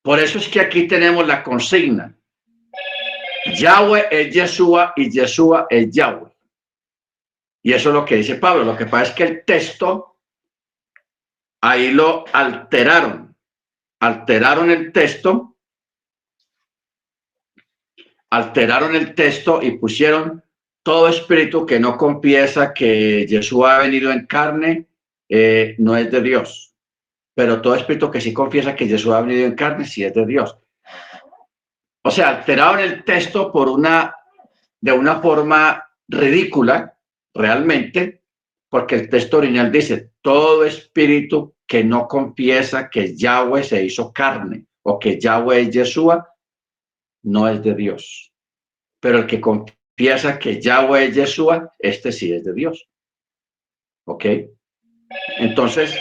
Por eso es que aquí tenemos la consigna. Yahweh es Yeshua y Yeshua es Yahweh. Y eso es lo que dice Pablo. Lo que pasa es que el texto, ahí lo alteraron. Alteraron el texto y pusieron todo espíritu que no confiesa que Yeshua ha venido en carne, no es de Dios. Pero todo espíritu que sí confiesa que Yeshua ha venido en carne, sí es de Dios. O sea, alteraron el texto de una forma ridícula, realmente, porque el texto original dice, todo espíritu que no confiesa que Yahweh se hizo carne o que Yahweh es Yeshua, no es de Dios. Pero el que confiesa que Yahweh es Yeshua, este sí es de Dios. ¿Ok? Entonces,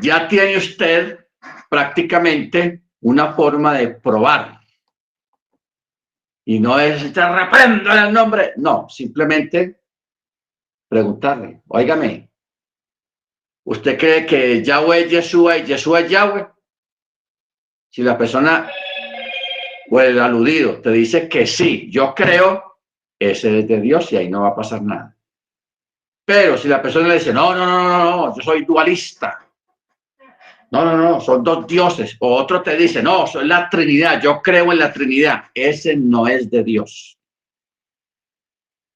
ya tiene usted prácticamente una forma de probar. Y no es, te reprendo en el nombre. No, simplemente preguntarle, óigame, ¿usted cree que Yahweh es Yeshua y Yeshua es Yahweh? Si la persona o el aludido te dice que sí, yo creo, ese es de Dios y ahí no va a pasar nada. Pero si la persona le dice, no, yo soy dualista. No, son dos dioses. O otro te dice, no, soy la Trinidad, yo creo en la Trinidad. Ese no es de Dios.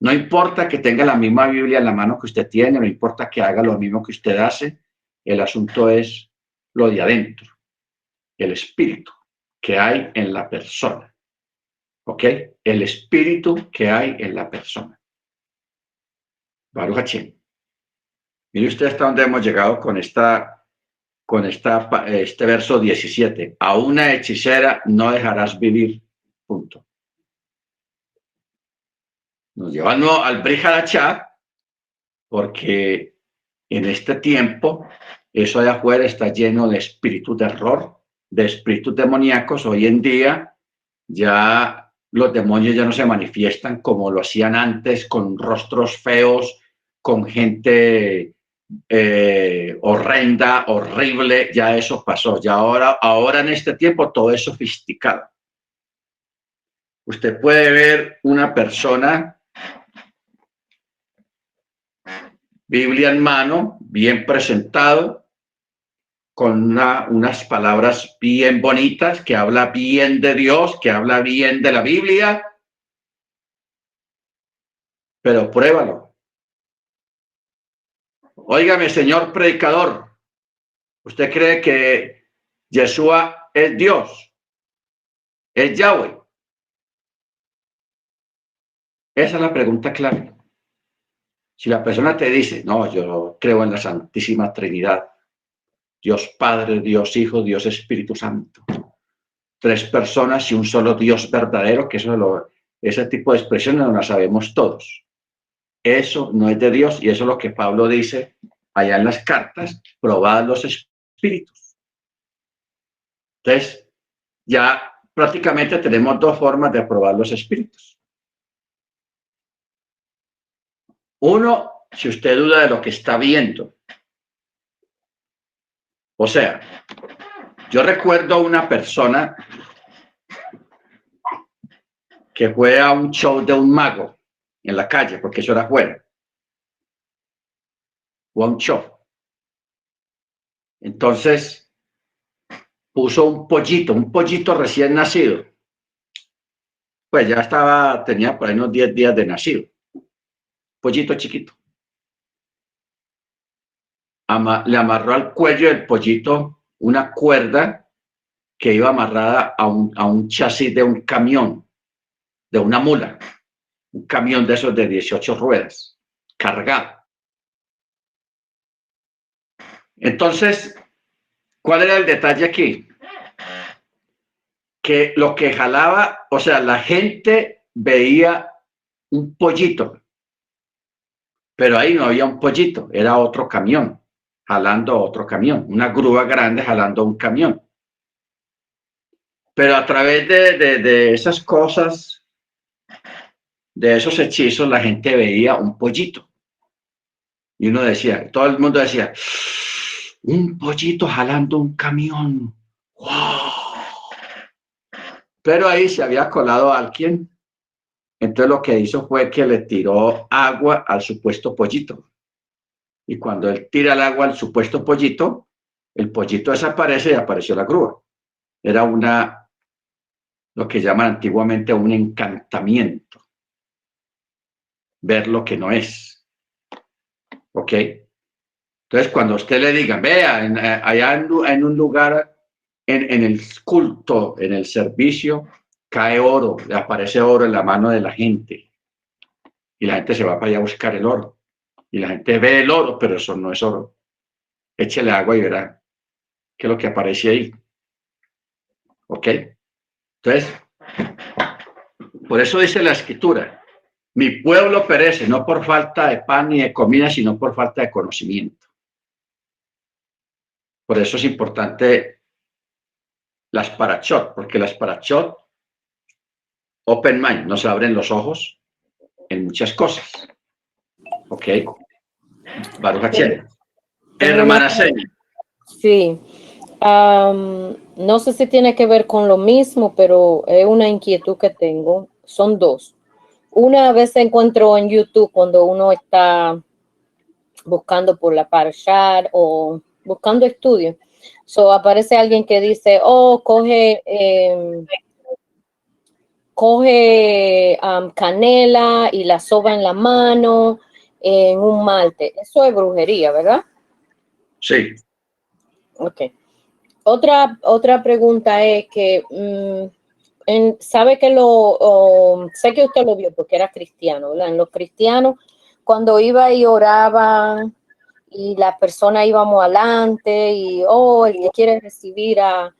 No importa que tenga la misma Biblia en la mano que usted tiene, no importa que haga lo mismo que usted hace, el asunto es lo de adentro, el espíritu que hay en la persona. ¿Ok? El espíritu que hay en la persona. Baruch Hashem. Mire usted hasta dónde hemos llegado con este verso 17. A una hechicera no dejarás vivir. Punto. Nos lleva al Brit Hadashah, porque en este tiempo eso de afuera está lleno de espíritus de error, de espíritus demoníacos. Hoy en día ya los demonios ya no se manifiestan como lo hacían antes, con rostros feos, con gente horrenda, horrible. Ya eso pasó. Ya ahora en este tiempo todo es sofisticado. Usted puede ver una persona, Biblia en mano, bien presentado, con unas palabras bien bonitas, que habla bien de Dios, que habla bien de la Biblia, pero pruébalo. Óigame, señor predicador, ¿usted cree que Yeshua es Dios? ¿Es Yahweh? Esa es la pregunta clave. Si la persona te dice, no, yo creo en la Santísima Trinidad, Dios Padre, Dios Hijo, Dios Espíritu Santo, tres personas y un solo Dios verdadero, que ese tipo de expresiones no las sabemos todos. Eso no es de Dios y eso es lo que Pablo dice allá en las cartas, probad los espíritus. Entonces, ya prácticamente tenemos dos formas de probar los espíritus. Uno, si usted duda de lo que está viendo. O sea, yo recuerdo a una persona que fue a un show de un mago en la calle, porque eso era afuera. Fue a un show. Entonces, puso un pollito recién nacido. Pues ya tenía por ahí unos 10 días de nacido. Pollito chiquito. Le amarró al cuello del pollito una cuerda que iba amarrada a un chasis de un camión. de una mula, un camión de esos de 18 ruedas, cargado. Entonces, ¿cuál era el detalle aquí? Que lo que jalaba, o sea, la gente veía un pollito, pero ahí no había un pollito, era otro camión, jalando otro camión, una grúa grande jalando un camión. Pero a través de esas cosas, de esos hechizos, la gente veía un pollito. Y uno decía, todo el mundo decía, un pollito jalando un camión. ¡Wow! Pero ahí se había colado alguien. Entonces lo que hizo fue que le tiró agua al supuesto pollito. Y cuando él tira el agua al supuesto pollito, el pollito desaparece y apareció la grúa. Era lo que llaman antiguamente un encantamiento. Ver lo que no es. ¿Ok? Entonces, cuando usted le diga, vea, allá en un lugar, en el culto, en el servicio, cae oro, le aparece oro en la mano de la gente. Y la gente se va para allá a buscar el oro. Y la gente ve el oro, pero eso no es oro. Échele agua y verá qué es lo que aparece ahí. ¿Ok? Entonces, por eso dice la escritura, mi pueblo perece no por falta de pan ni de comida, sino por falta de conocimiento. Por eso es importante las parachot, porque las parachot, open mind, nos abren los ojos en muchas cosas. ¿Ok? Baruch Hashem. Hermana Seña. Sí. No sé si tiene que ver con lo mismo, pero es una inquietud que tengo. Son dos. Una vez encuentro en YouTube cuando uno está buscando por la parashat o buscando estudios. Aparece alguien que dice, coge canela y la soba en la mano en un malte. Eso es brujería, ¿verdad? Sí. Ok. Otra pregunta es que sabe que sé que usted lo vio porque era cristiano, ¿verdad? En los cristianos, cuando iba y oraban y las personas íbamos adelante y, el que quiere recibir a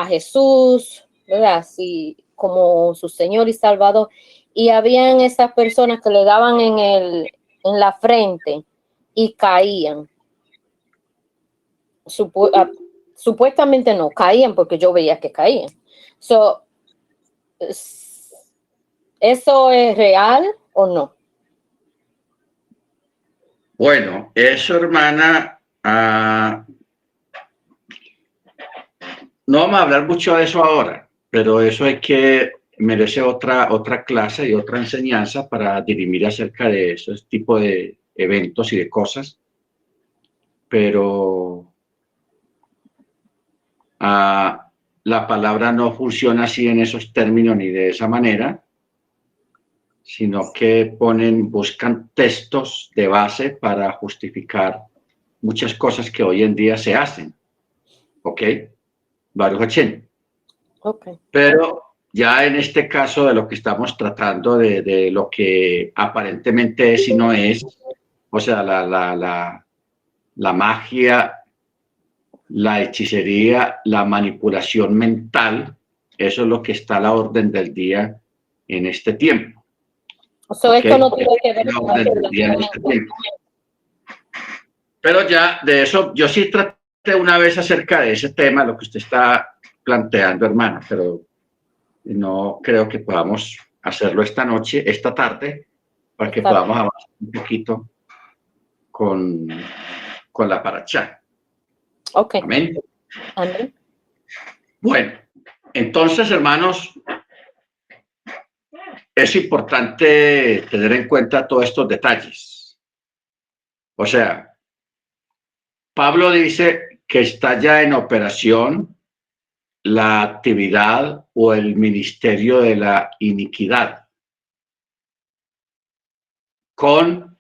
Jesús, ¿verdad? Así como su Señor y Salvador. Y habían esas personas que le daban en la frente y caían. Supuestamente no, caían porque yo veía que caían. ¿Eso es real o no? Bueno, eso, hermana, no vamos a hablar mucho de eso ahora, pero eso hay que merece otra clase y otra enseñanza para dirimir acerca de esos tipos de eventos y de cosas. Pero la palabra no funciona así en esos términos ni de esa manera, sino que buscan textos de base para justificar muchas cosas que hoy en día se hacen. ¿Ok? Baruch Hashem. Okay. Pero ya en este caso de lo que estamos tratando, de lo que aparentemente es y no es, o sea, la magia, la hechicería, la manipulación mental, eso es lo que está a la orden del día en este tiempo. Esto no tiene que ver con la Pero ya de eso, yo sí traté una vez acerca de ese tema, lo que usted está planteando, hermano, pero no creo que podamos hacerlo esta tarde, para que podamos avanzar un poquito con la parachá. Ok. Amén. Amén. Bueno, entonces, hermanos, es importante tener en cuenta todos estos detalles. O sea, Pablo dice que está ya en operación la actividad o el ministerio de la iniquidad, con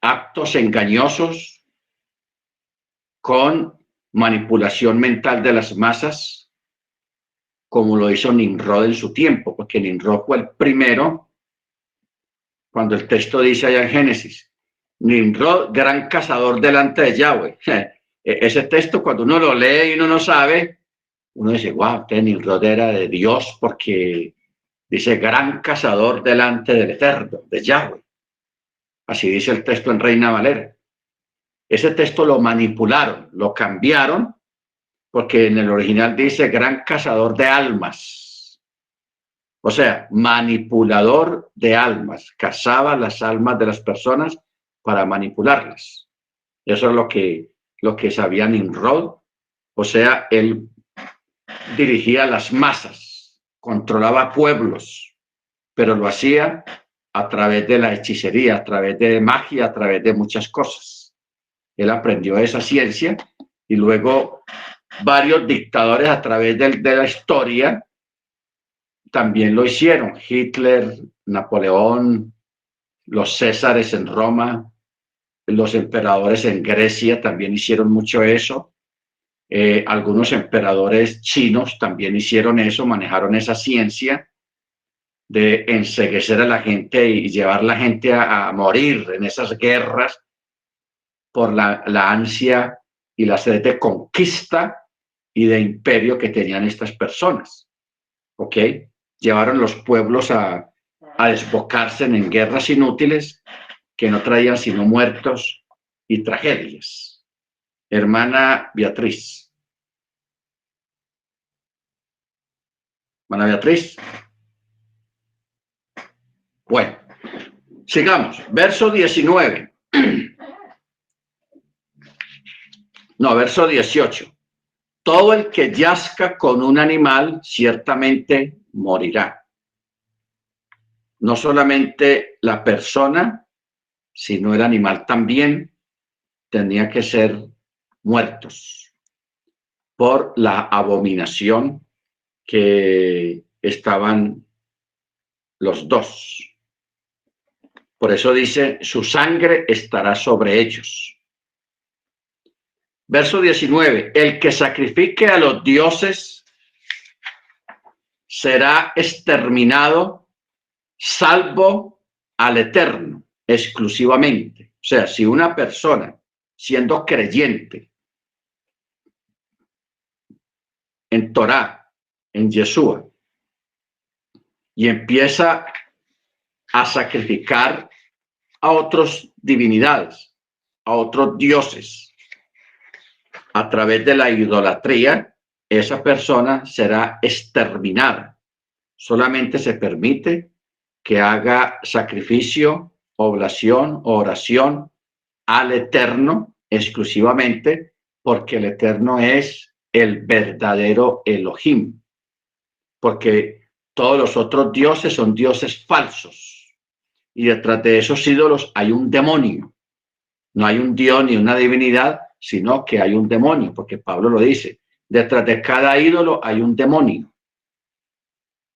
actos engañosos, con manipulación mental de las masas, como lo hizo Nimrod en su tiempo, porque Nimrod fue el primero, cuando el texto dice allá en Génesis, Nimrod, gran cazador delante de Yahweh. Ese texto, cuando uno lo lee y uno no sabe, uno dice, wow, este Nimrod era de Dios, porque dice gran cazador delante del Eterno, de Yahweh. Así dice el texto en Reina Valera. Ese texto lo manipularon, lo cambiaron, porque en el original dice gran cazador de almas. O sea, manipulador de almas. Cazaba las almas de las personas para manipularlas. Eso es lo que sabía Nimrod. O sea, él dirigía las masas, controlaba pueblos, pero lo hacía a través de la hechicería, a través de magia, a través de muchas cosas. Él aprendió esa ciencia y luego varios dictadores a través de la historia también lo hicieron. Hitler, Napoleón, los Césares en Roma, los emperadores en Grecia también hicieron mucho eso. Algunos emperadores chinos también hicieron eso, manejaron esa ciencia de enceguecer a la gente y llevar a la gente a morir en esas guerras por la ansia y la sed de conquista y de imperio que tenían estas personas. ¿Ok? Llevaron los pueblos a desbocarse en guerras inútiles que no traían sino muertos y tragedias. Hermana Beatriz. Hermana Beatriz. Bueno, sigamos. Verso 19. No, verso 18. Todo el que yazca con un animal ciertamente morirá. No solamente la persona, sino el animal también tenía que ser muertos por la abominación que estaban los dos. Por eso dice, su sangre estará sobre ellos. Verso 19, el que sacrifique a los dioses será exterminado, salvo al Eterno, exclusivamente. O sea, si una persona, siendo creyente en Torá, en Yeshua, y empieza a sacrificar a otras divinidades, a otros dioses, a través de la idolatría, esa persona será exterminada. Solamente se permite que haga sacrificio, oblación o oración al Eterno exclusivamente, porque el Eterno es el verdadero Elohim, porque todos los otros dioses son dioses falsos y detrás de esos ídolos hay un demonio. No hay un Dios ni una divinidad, sino que hay un demonio, porque Pablo lo dice, detrás de cada ídolo hay un demonio.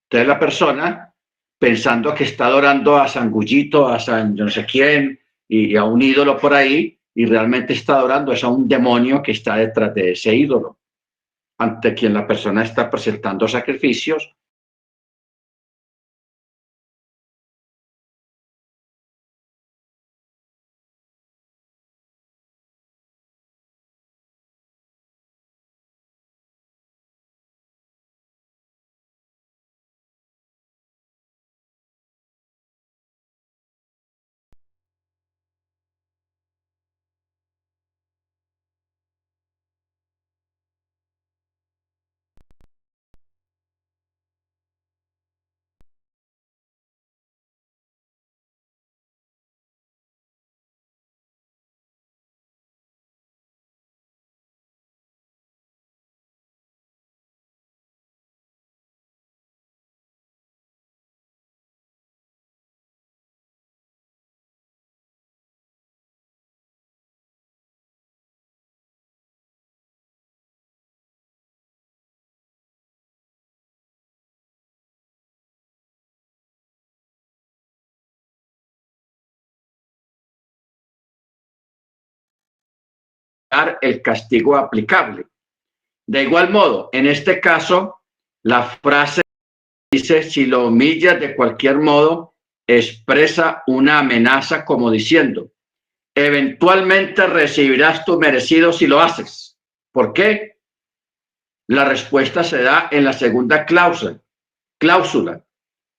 Entonces la persona, pensando que está adorando a San Gullito, a San no sé quién, y a un ídolo por ahí, y realmente está adorando es a un demonio que está detrás de ese ídolo, ante quien la persona está presentando sacrificios. El castigo aplicable. De igual modo, en este caso, La frase dice, si lo humillas de cualquier modo, expresa una amenaza como diciendo, eventualmente recibirás tu merecido si lo haces. ¿Por qué? La respuesta se da en la segunda cláusula.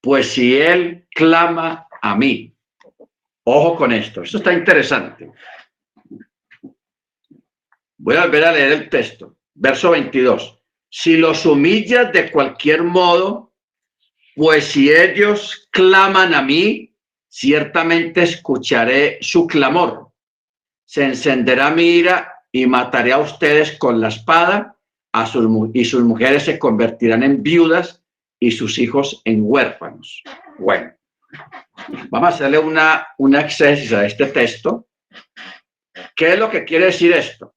Pues si él clama a mí. Ojo con esto está interesante. Voy a volver a leer el texto. Verso 22. Si los humillas de cualquier modo, pues si ellos claman a mí, ciertamente escucharé su clamor. Se encenderá mi ira y mataré a ustedes con la espada, y sus mujeres se convertirán en viudas y sus hijos en huérfanos. Bueno, vamos a hacerle una exégesis a este texto. ¿Qué es lo que quiere decir esto?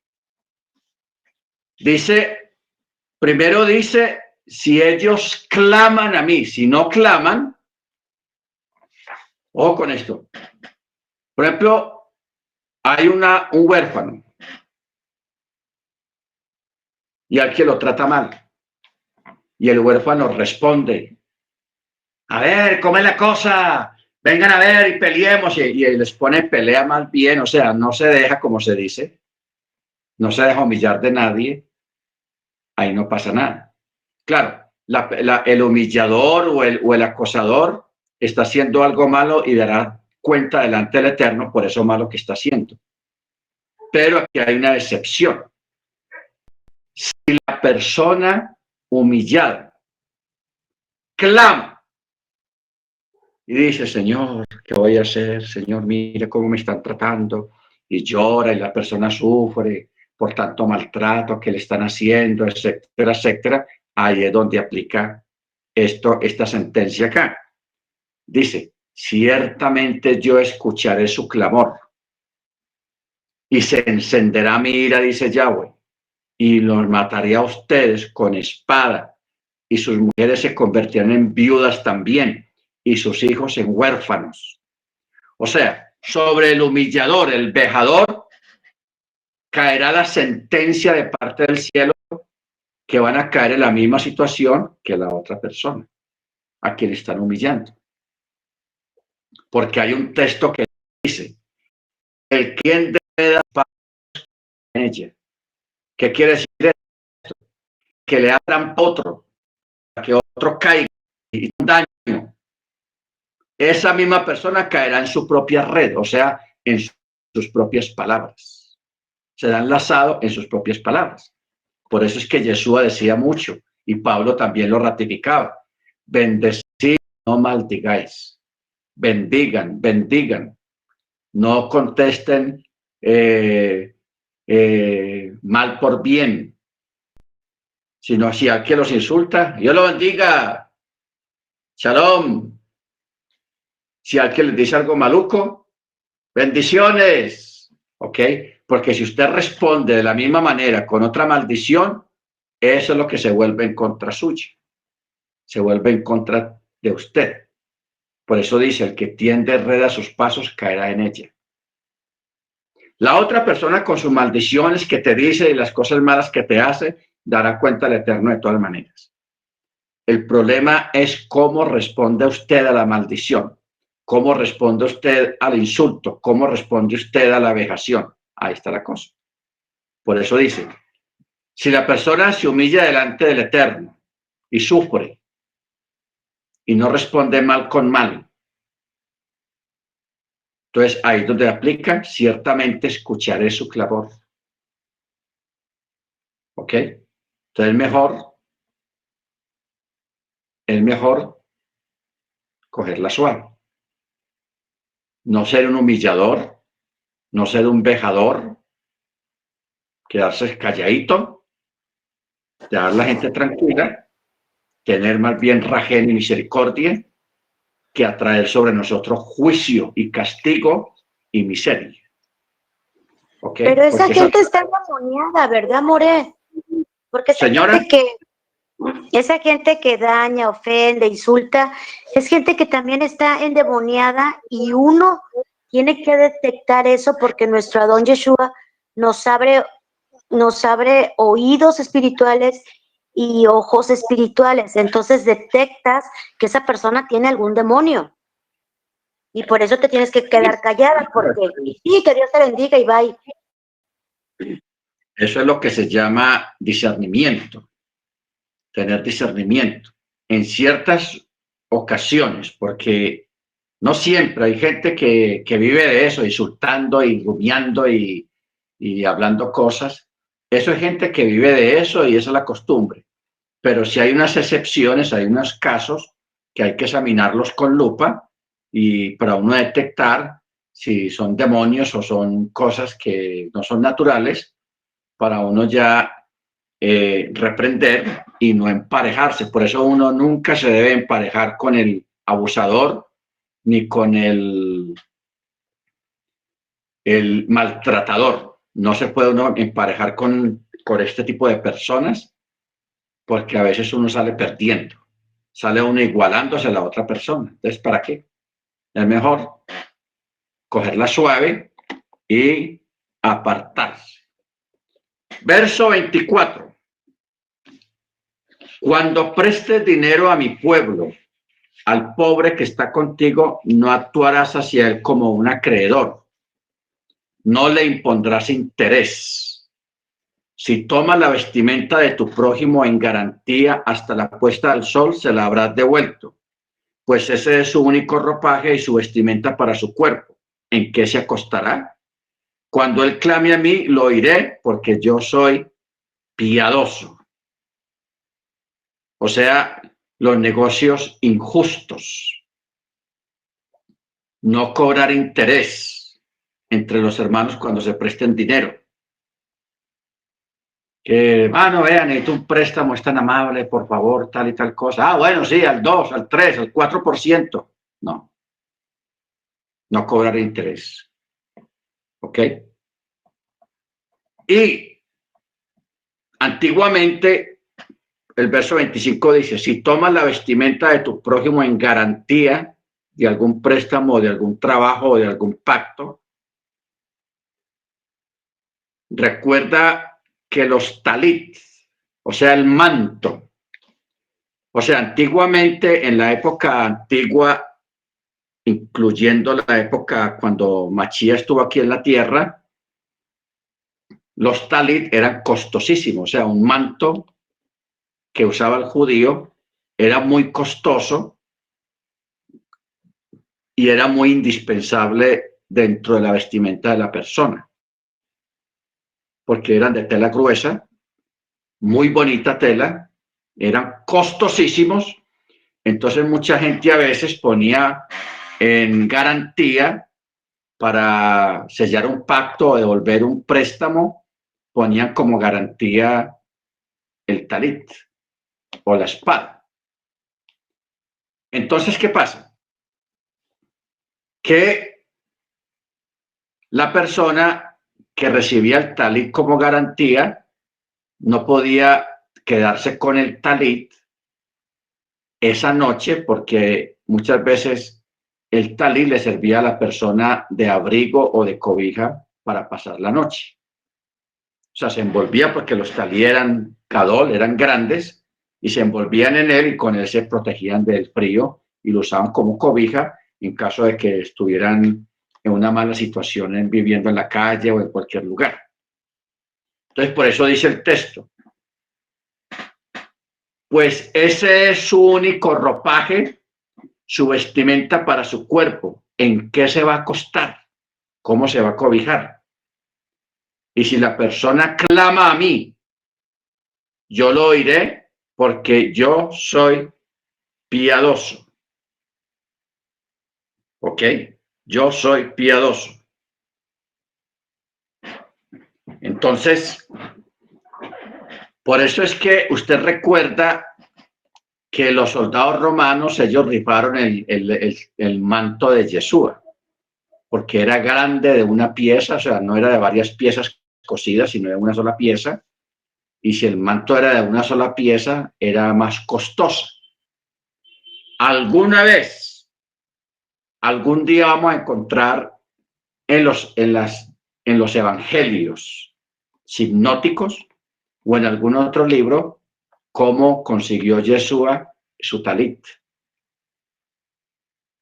Primero dice, si ellos claman a mí, si no claman, ojo con esto. Por ejemplo, hay un huérfano y al que lo trata mal. Y el huérfano responde, a ver, ¿cómo es la cosa? Vengan a ver y peleemos. Y les pone pelea más bien, o sea, no se deja, como se dice, no se deja humillar de nadie. Ahí no pasa nada. Claro, el humillador o el acosador está haciendo algo malo y dará cuenta delante del Eterno por eso malo que está haciendo. Pero aquí hay una excepción. Si la persona humillada clama y dice, Señor, ¿qué voy a hacer? Señor, mire cómo me están tratando. Y llora y la persona sufre por tanto maltrato que le están haciendo, etcétera, etcétera. Ahí es donde aplica esta sentencia acá. Dice, ciertamente yo escucharé su clamor y se encenderá mi ira, dice Yahweh, y los mataré a ustedes con espada, y sus mujeres se convertirán en viudas también, y sus hijos en huérfanos. O sea, sobre el humillador, el vejador, caerá la sentencia de parte del cielo que van a caer en la misma situación que la otra persona, a quien están humillando. Porque hay un texto que dice, el quien debe dar paz en ella. ¿Qué quiere decir esto? Que le hagan otro, que otro caiga y un daño. Esa misma persona caerá en su propia red, o sea, en sus propias palabras. Será enlazado en sus propias palabras. Por eso es que Yeshua decía mucho, y Pablo también lo ratificaba, bendecid, no maldigáis, bendigan, no contesten mal por bien, sino si alguien los insulta, Dios lo bendiga, shalom. Si alguien les dice algo maluco, bendiciones, ¿ok? Porque si usted responde de la misma manera con otra maldición, eso es lo que se vuelve en contra suya, se vuelve en contra de usted. Por eso dice, el que tiende red a sus pasos caerá en ella. La otra persona con sus maldiciones que te dice y las cosas malas que te hace, dará cuenta al Eterno de todas maneras. El problema es cómo responde usted a la maldición, cómo responde usted al insulto, cómo responde usted a la vejación. Ahí está la cosa. Por eso dice, si la persona se humilla delante del Eterno y sufre y no responde mal con mal, entonces ahí es donde aplica, ciertamente escucharé su clamor. ¿Ok? Entonces es mejor cogerla suave. No ser un humillador, no ser un vejador, quedarse calladito, dejar a la gente tranquila, tener más bien rajén y misericordia, que atraer sobre nosotros juicio y castigo y miseria. ¿Okay? Pero esa gente está endemoniada, ¿verdad, More? Porque esa gente que daña, ofende, insulta, es gente que también está endemoniada y uno tiene que detectar eso porque nuestro Adón Yeshua nos abre oídos espirituales y ojos espirituales. Entonces detectas que esa persona tiene algún demonio. Y por eso te tienes que quedar callada, porque sí, que Dios te bendiga y bye. Eso es lo que se llama discernimiento, tener discernimiento en ciertas ocasiones, porque no siempre hay gente que vive de eso, insultando y rumiando y hablando cosas. Eso es gente que vive de eso y esa es la costumbre. Pero si hay unas excepciones, hay unos casos que hay que examinarlos con lupa y para uno detectar si son demonios o son cosas que no son naturales, para uno ya reprender y no emparejarse. Por eso uno nunca se debe emparejar con el abusador ni con el maltratador. No se puede uno emparejar con este tipo de personas porque a veces uno sale perdiendo, sale uno igualándose a la otra persona. Entonces, ¿para qué? Es mejor cogerla suave y apartarse. Verso 24. Cuando prestes dinero a mi pueblo, al pobre que está contigo, no actuarás hacia él como un acreedor. No le impondrás interés. Si tomas la vestimenta de tu prójimo en garantía hasta la puesta del sol, se la habrás devuelto, pues ese es su único ropaje y su vestimenta para su cuerpo. ¿En qué se acostará? Cuando él clame a mí, lo oiré, porque yo soy piadoso. O sea, los negocios injustos, no cobrar interés entre los hermanos cuando se presten dinero. Que, hermano, vean, necesito un préstamo, es tan amable, por favor, tal y tal cosa. Ah, bueno, sí, al 2, al 3, al 4%. No, no cobrar interés. ¿Ok? Y antiguamente, el verso 25 dice, si tomas la vestimenta de tu prójimo en garantía de algún préstamo, de algún trabajo o de algún pacto, recuerda que los talit, o sea, el manto, o sea, antiguamente, en la época antigua, incluyendo la época cuando Machía estuvo aquí en la tierra, los talit eran costosísimos, o sea, un manto que usaba el judío era muy costoso y era muy indispensable dentro de la vestimenta de la persona, porque eran de tela gruesa, muy bonita tela, eran costosísimos. Entonces mucha gente a veces ponía en garantía para sellar un pacto o devolver un préstamo, ponían como garantía el talit o la espada. Entonces, ¿qué pasa? Que la persona que recibía el talit como garantía no podía quedarse con el talit esa noche porque muchas veces el talit le servía a la persona de abrigo o de cobija para pasar la noche. O sea, se envolvía porque los talí eran cadol, eran grandes, y se envolvían en él y con él se protegían del frío y lo usaban como cobija en caso de que estuvieran en una mala situación viviendo en la calle o en cualquier lugar. Entonces, por eso dice el texto, pues ese es su único ropaje, su vestimenta para su cuerpo. ¿En qué se va a acostar? ¿Cómo se va a cobijar? Y si la persona clama a mí, yo lo oiré porque yo soy piadoso. ¿Ok? Yo soy piadoso. Entonces, por eso es que usted recuerda que los soldados romanos, ellos rifaron el manto de Yeshua, porque era grande de una pieza, o sea, no era de varias piezas cosidas, sino de una sola pieza. Y si el manto era de una sola pieza, era más costoso. Alguna vez, algún día vamos a encontrar en los evangelios sinópticos o en algún otro libro cómo consiguió Yeshua su talit.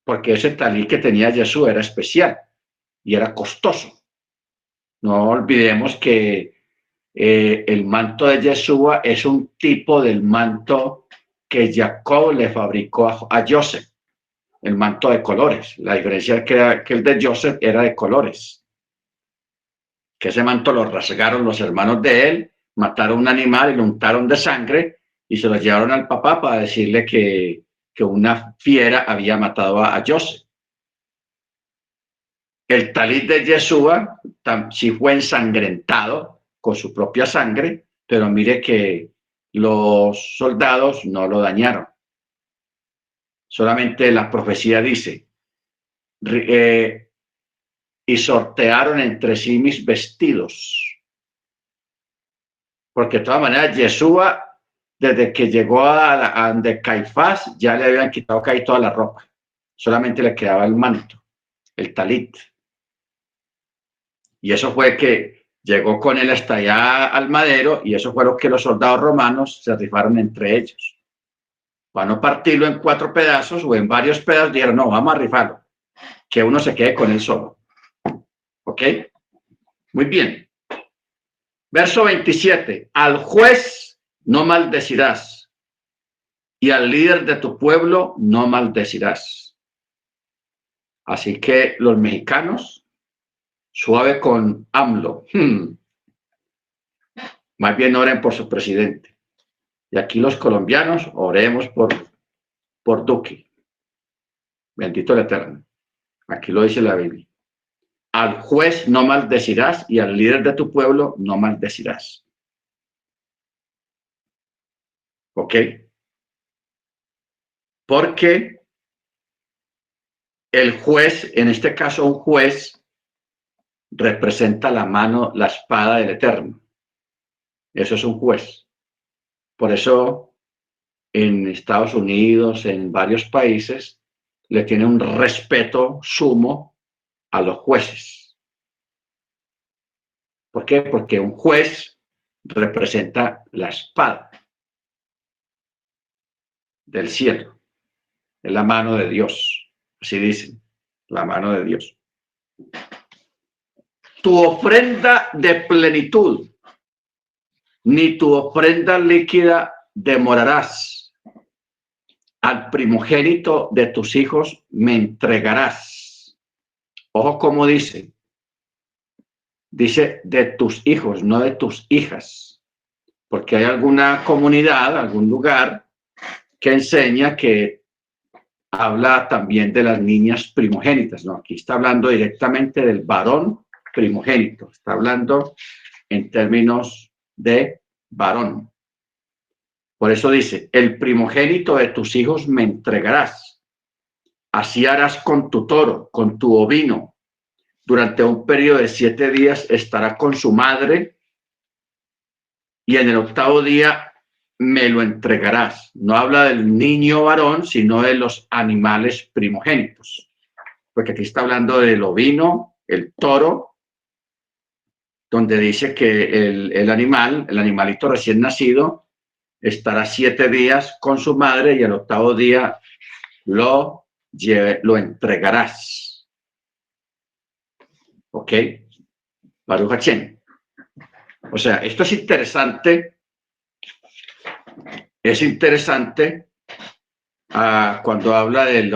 Porque ese talit que tenía Yeshua era especial y era costoso. No olvidemos que el manto de Yeshua es un tipo del manto que Jacob le fabricó a Joseph, el manto de colores. La diferencia es que el de Joseph era de colores, que ese manto lo rasgaron los hermanos de él, mataron un animal y lo untaron de sangre y se lo llevaron al papá para decirle que una fiera había matado a Joseph. El talit de Yeshua sí fue ensangrentado con su propia sangre, pero mire que los soldados no lo dañaron. Solamente la profecía dice, y sortearon entre sí mis vestidos. Porque de todas maneras, Yeshua, desde que llegó a de Caifás, ya le habían quitado casi toda la ropa. Solamente le quedaba el manto, el talit. Y eso fue que llegó con él hasta allá al madero, y eso fue lo que los soldados romanos se rifaron entre ellos. Para no partirlo en 4 pedazos o en varios pedazos, dijeron, no, vamos a rifarlo, que uno se quede con él solo. ¿Ok? Muy bien. Verso 27. Al juez no maldecirás, y al líder de tu pueblo no maldecirás. Así que los mexicanos, suave con AMLO. Más bien oren por su presidente. Y aquí los colombianos oremos por Duque. Bendito el Eterno. Aquí lo dice la Biblia. Al juez no maldecirás y al líder de tu pueblo no maldecirás. ¿Ok? Porque el juez, en este caso un juez, representa la mano, la espada del Eterno. Eso es un juez. Por eso en Estados Unidos, en varios países, le tiene un respeto sumo a los jueces. ¿Por qué? Porque un juez representa la espada del cielo, es la mano de Dios, así dicen, la mano de Dios. Tu ofrenda de plenitud, ni tu ofrenda líquida demorarás. Al primogénito de tus hijos me entregarás. Ojo como dice. Dice de tus hijos, no de tus hijas. Porque hay alguna comunidad, algún lugar que enseña que habla también de las niñas primogénitas. No, aquí está hablando directamente del varón primogénito. Está hablando en términos de varón. Por eso dice, el primogénito de tus hijos me entregarás. Así harás con tu toro, con tu ovino. Durante un periodo de 7 días estará con su madre y en el 8º día me lo entregarás. No habla del niño varón, sino de los animales primogénitos. Porque aquí está hablando del ovino, el toro, donde dice que el animalito recién nacido, estará 7 días con su madre y el 8º día lo entregarás. ¿Ok? Baruch Hashem. O sea, esto es interesante. Es interesante cuando habla del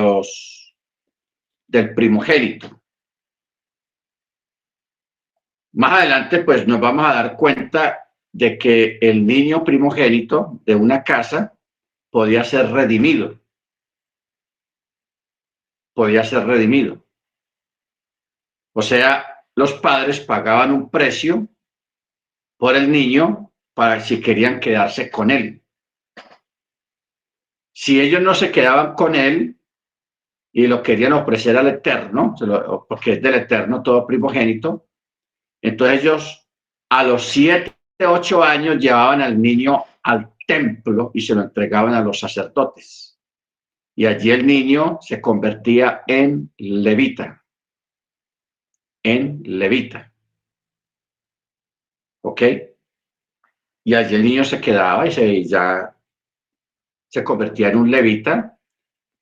primogénito. Más adelante, pues nos vamos a dar cuenta de que el niño primogénito de una casa podía ser redimido. Podía ser redimido. O sea, los padres pagaban un precio por el niño para si querían quedarse con él. Si ellos no se quedaban con él y lo querían ofrecer al Eterno, porque es del Eterno todo primogénito, entonces ellos a los 7, 8 años llevaban al niño al templo y se lo entregaban a los sacerdotes. Y allí el niño se convertía en levita. En levita. ¿Ok? Y allí el niño se quedaba y ya se convertía en un levita,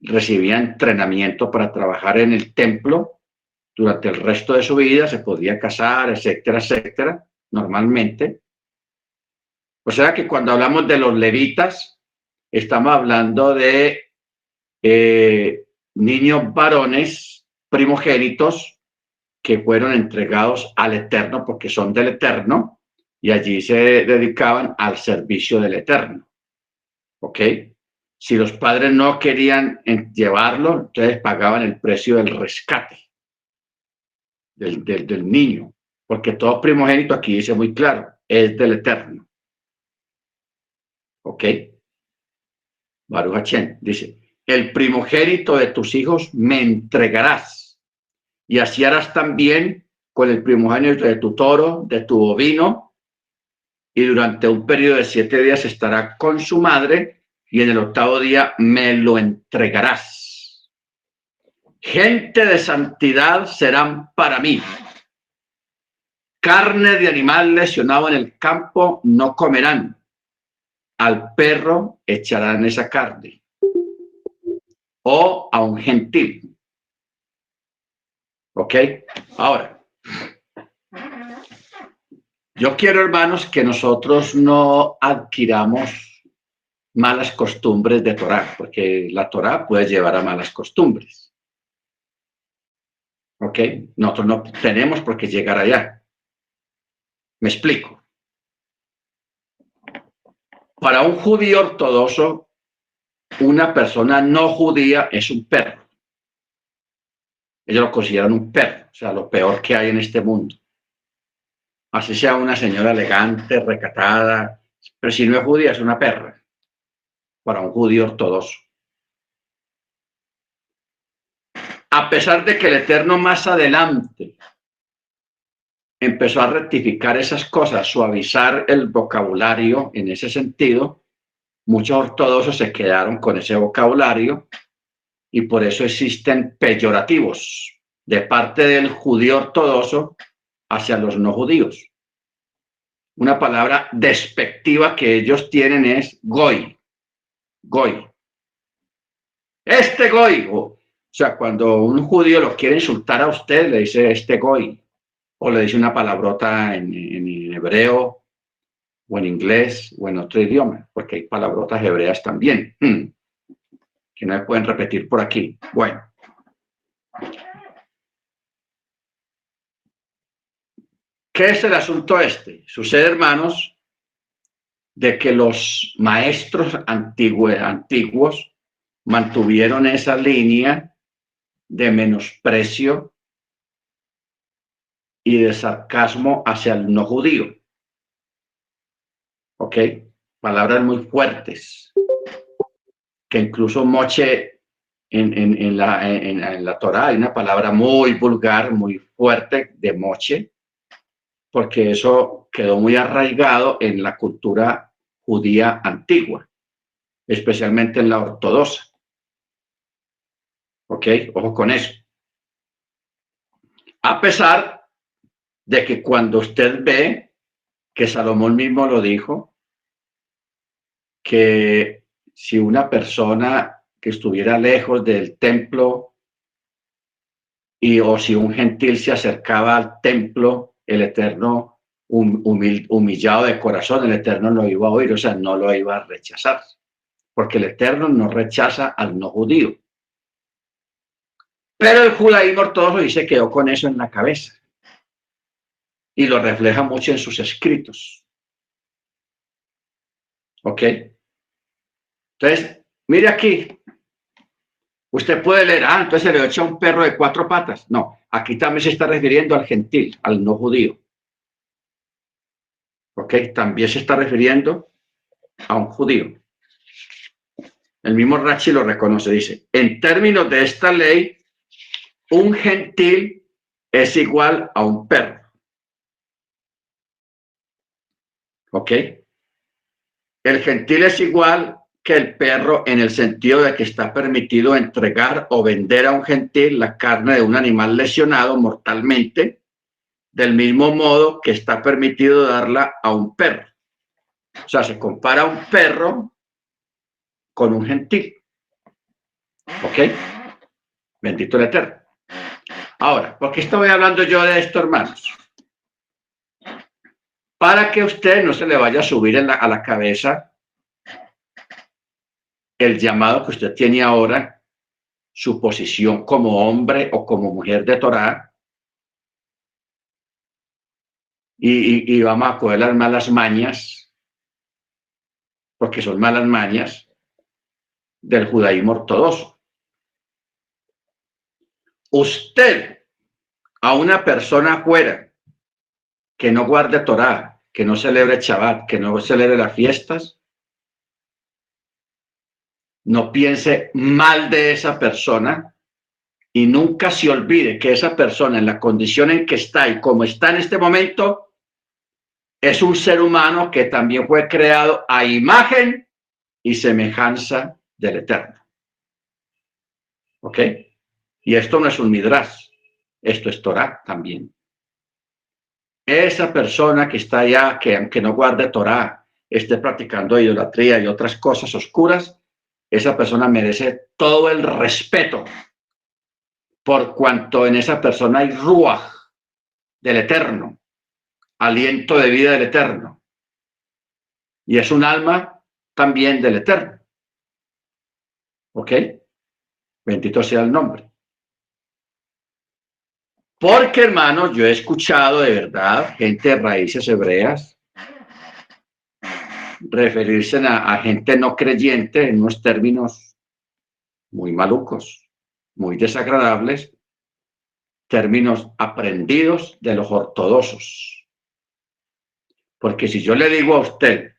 recibía entrenamiento para trabajar en el templo durante el resto de su vida, se podía casar, etcétera, etcétera, normalmente. O sea que cuando hablamos de los levitas, estamos hablando de niños varones primogénitos que fueron entregados al Eterno porque son del Eterno y allí se dedicaban al servicio del Eterno. ¿Ok? Si los padres no querían llevarlo, entonces pagaban el precio del rescate del niño, porque todo primogénito, aquí dice muy claro, es del Eterno. ¿Ok? Baruch Hashem dice, el primogénito de tus hijos me entregarás, y así harás también con el primogénito de tu toro, de tu bovino, y durante un periodo de 7 días estará con su madre, y en el 8º día me lo entregarás. Gente de santidad serán para mí. Carne de animal lesionado en el campo no comerán. Al perro echarán esa carne. O a un gentil. ¿Ok? Ahora, yo quiero, hermanos, que nosotros no adquiramos malas costumbres de Torá, porque la Torá puede llevar a malas costumbres. ¿Ok? Nosotros no tenemos por qué llegar allá. Me explico. Para un judío ortodoxo, una persona no judía es un perro. Ellos lo consideran un perro, o sea, lo peor que hay en este mundo. Así sea una señora elegante, recatada, pero si no es judía, es una perra. Para un judío ortodoxo. A pesar de que el Eterno más adelante empezó a rectificar esas cosas, suavizar el vocabulario en ese sentido, muchos ortodoxos se quedaron con ese vocabulario y por eso existen peyorativos de parte del judío ortodoxo hacia los no judíos. Una palabra despectiva que ellos tienen es goy. Goy. Este goy. O sea, cuando un judío lo quiere insultar a usted, le dice este goy. O le dice una palabrota en hebreo, o en inglés, o en otro idioma, porque hay palabrotas hebreas también, que no se pueden repetir por aquí. Bueno. ¿Qué es el asunto este? Sucede, hermanos, de que los maestros antiguos mantuvieron esa línea de menosprecio y de sarcasmo hacia el no judío. ¿Ok? Palabras muy fuertes, que incluso Moche en la Torá hay una palabra muy vulgar, muy fuerte de Moche, porque eso quedó muy arraigado en la cultura judía antigua, especialmente en la ortodoxa. ¿Ok? Ojo con eso. A pesar de que cuando usted ve que Salomón mismo lo dijo, que si una persona que estuviera lejos del templo o si un gentil se acercaba al templo, el Eterno, humillado de corazón, el Eterno lo iba a oír, o sea, no lo iba a rechazar, porque el Eterno no rechaza al no judío. Pero el judaísmo ortodoxo se quedó con eso en la cabeza y lo refleja mucho en sus escritos. ¿Ok? Entonces, mire aquí. Usted puede leer, entonces se le echa un perro de 4 patas. No, aquí también se está refiriendo al gentil, al no judío. ¿Ok? También se está refiriendo a un judío. El mismo Rashi lo reconoce, dice, en términos de esta ley, un gentil es igual a un perro. ¿Ok? El gentil es igual que el perro en el sentido de que está permitido entregar o vender a un gentil la carne de un animal lesionado mortalmente, del mismo modo que está permitido darla a un perro. O sea, se compara a un perro con un gentil. ¿Ok? Bendito el Eterno. Ahora, ¿por qué estoy hablando yo de esto, hermanos? Para que usted no se le vaya a subir a la cabeza el llamado que usted tiene ahora, su posición como hombre o como mujer de Torá, y vamos a coger las malas mañas, porque son malas mañas del judaísmo ortodoxo. Usted, a una persona afuera que no guarde Torá, que no celebre Shabbat, que no celebre las fiestas, no piense mal de esa persona y nunca se olvide que esa persona, en la condición en que está y como está en este momento, es un ser humano que también fue creado a imagen y semejanza del Eterno. ¿Ok? Y esto no es un midrash, esto es Torá también. Esa persona que está allá, que aunque no guarde Torá, esté practicando idolatría y otras cosas oscuras, esa persona merece todo el respeto, por cuanto en esa persona hay ruaj del Eterno, aliento de vida del Eterno, y es un alma también del Eterno. ¿Ok? Bendito sea el nombre. Porque, hermanos, yo he escuchado de verdad gente de raíces hebreas referirse a gente no creyente en unos términos muy malucos, muy desagradables, términos aprendidos de los ortodoxos. Porque si yo le digo a usted,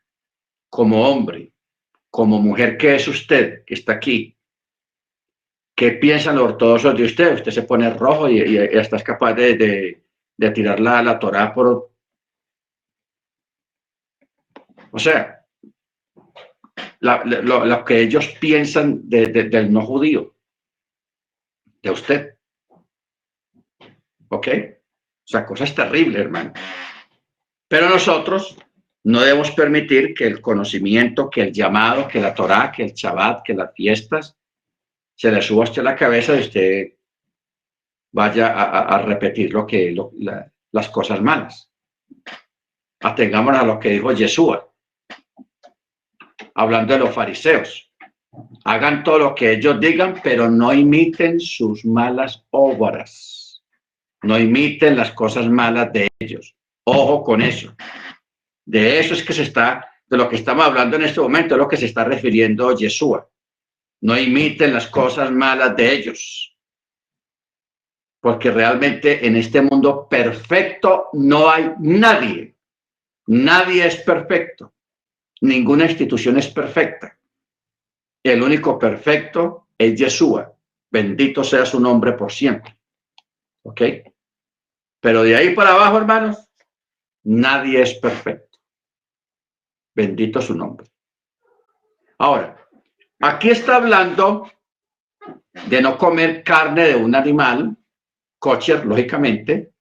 como hombre, como mujer que es usted, que está aquí, ¿qué piensan los ortodoxos de usted? Usted se pone rojo y hasta es capaz de tirar la Torá por... O sea, lo que ellos piensan del no judío, de usted. ¿Ok? O sea, cosas terribles, hermano. Pero nosotros no debemos permitir que el conocimiento, que el llamado, que la Torá, que el Shabbat, que las fiestas, se le suba a usted la cabeza y usted vaya a repetir las cosas malas. Atengámonos a lo que dijo Yeshua, hablando de los fariseos. Hagan todo lo que ellos digan, pero no imiten sus malas obras. No imiten las cosas malas de ellos. Ojo con eso. De eso es de lo que estamos hablando en este momento, es lo que se está refiriendo Yeshua. No imiten las cosas malas de ellos. Porque realmente en este mundo perfecto no hay nadie. Nadie es perfecto. Ninguna institución es perfecta. El único perfecto es Yeshua. Bendito sea su nombre por siempre. ¿Ok? Pero de ahí para abajo, hermanos, nadie es perfecto. Bendito su nombre. Ahora, aquí está hablando de no comer carne de un animal, kosher, lógicamente.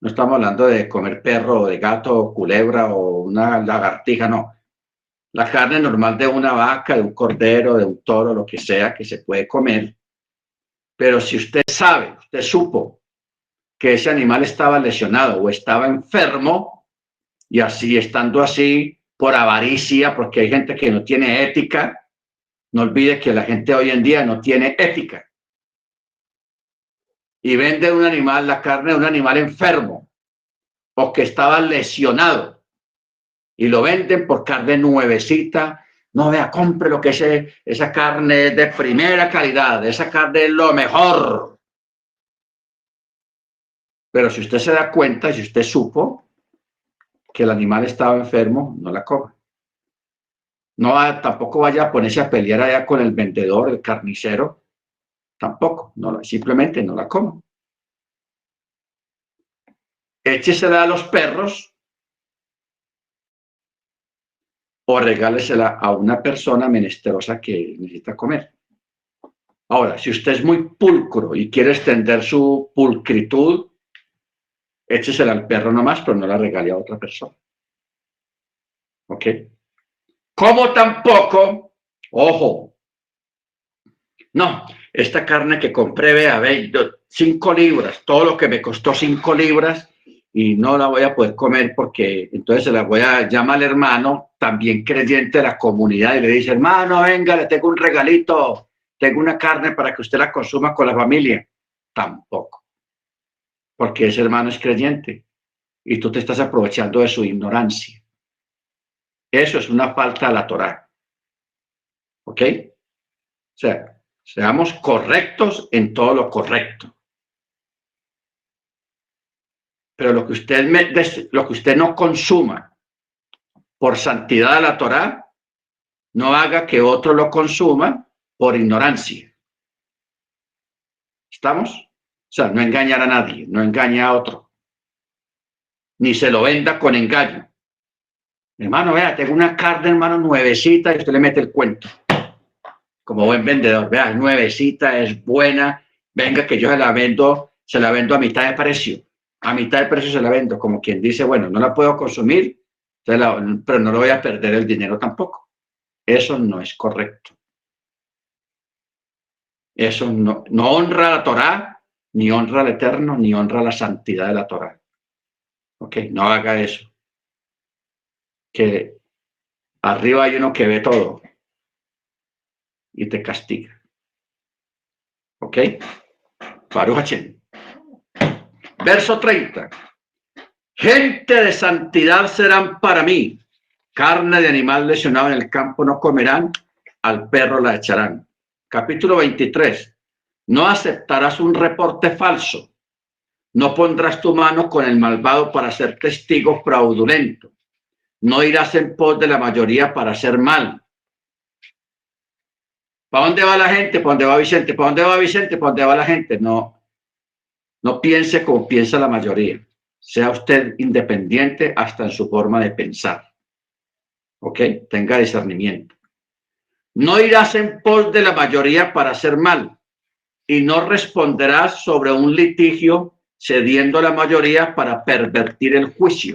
No estamos hablando de comer perro, o de gato, o culebra, o una lagartija, no. La carne normal de una vaca, de un cordero, de un toro, lo que sea, que se puede comer. Pero si usted sabe, usted supo que ese animal estaba lesionado o estaba enfermo, y así, estando así, por avaricia, porque hay gente que no tiene ética, no olvide que la gente hoy en día no tiene ética. Y vende un animal, la carne de un animal enfermo o que estaba lesionado y lo venden por carne nuevecita. No, vea, compre lo que es esa carne de primera calidad, esa carne es lo mejor. Pero si usted se da cuenta, si usted supo que el animal estaba enfermo, no la coma. No, tampoco vaya a ponerse a pelear allá con el vendedor, el carnicero. Tampoco, no, simplemente no la coma. Échesela a los perros o regálesela a una persona menesterosa que necesita comer. Ahora, si usted es muy pulcro y quiere extender su pulcritud, échesela al perro nomás, pero no la regale a otra persona. ¿Ok? Como tampoco, ojo, No, esta carne que compré, vea, 5 libras, todo lo que me costó 5 libras y no la voy a poder comer porque entonces se la voy a llamar al hermano, también creyente de la comunidad, y le dice, hermano, venga, le tengo un regalito, tengo una carne para que usted la consuma con la familia. Tampoco, porque ese hermano es creyente y tú te estás aprovechando de su ignorancia. Eso es una falta a la Torá. ¿Ok? O sea, seamos correctos en todo lo correcto. Pero lo que usted no consuma por santidad de la Torá, no haga que otro lo consuma por ignorancia. ¿Estamos? O sea, no engañar a nadie, no engañe a otro, ni se lo venda con engaño. Hermano, vea, tengo una carne, hermano, nuevecita, y usted le mete el cuento. Como buen vendedor, vea, nuevecita, es buena, venga que yo se la vendo a mitad de precio. A mitad de precio se la vendo, como quien dice, bueno, no la puedo consumir, pero no le voy a perder el dinero tampoco. Eso no es correcto. Eso no honra la Torá, ni honra al Eterno, ni honra la santidad de la Torá. Ok, no haga eso. Que arriba hay uno que ve todo y te castiga. Ok, Baruch Hashem. Verso 30. Gente de santidad serán para mí. Carne de animal lesionado en el campo no comerán, al perro la echarán. Capítulo 23. No aceptarás un reporte falso. No pondrás tu mano con el malvado para ser testigo fraudulento. No irás en pos de la mayoría para hacer mal. ¿Para dónde va la gente? ¿Para dónde va Vicente? ¿Para dónde va Vicente? ¿Para dónde va la gente? No piense como piensa la mayoría. Sea usted independiente hasta en su forma de pensar. ¿Ok? Tenga discernimiento. No irás en pos de la mayoría para hacer mal y no responderás sobre un litigio cediendo a la mayoría para pervertir el juicio.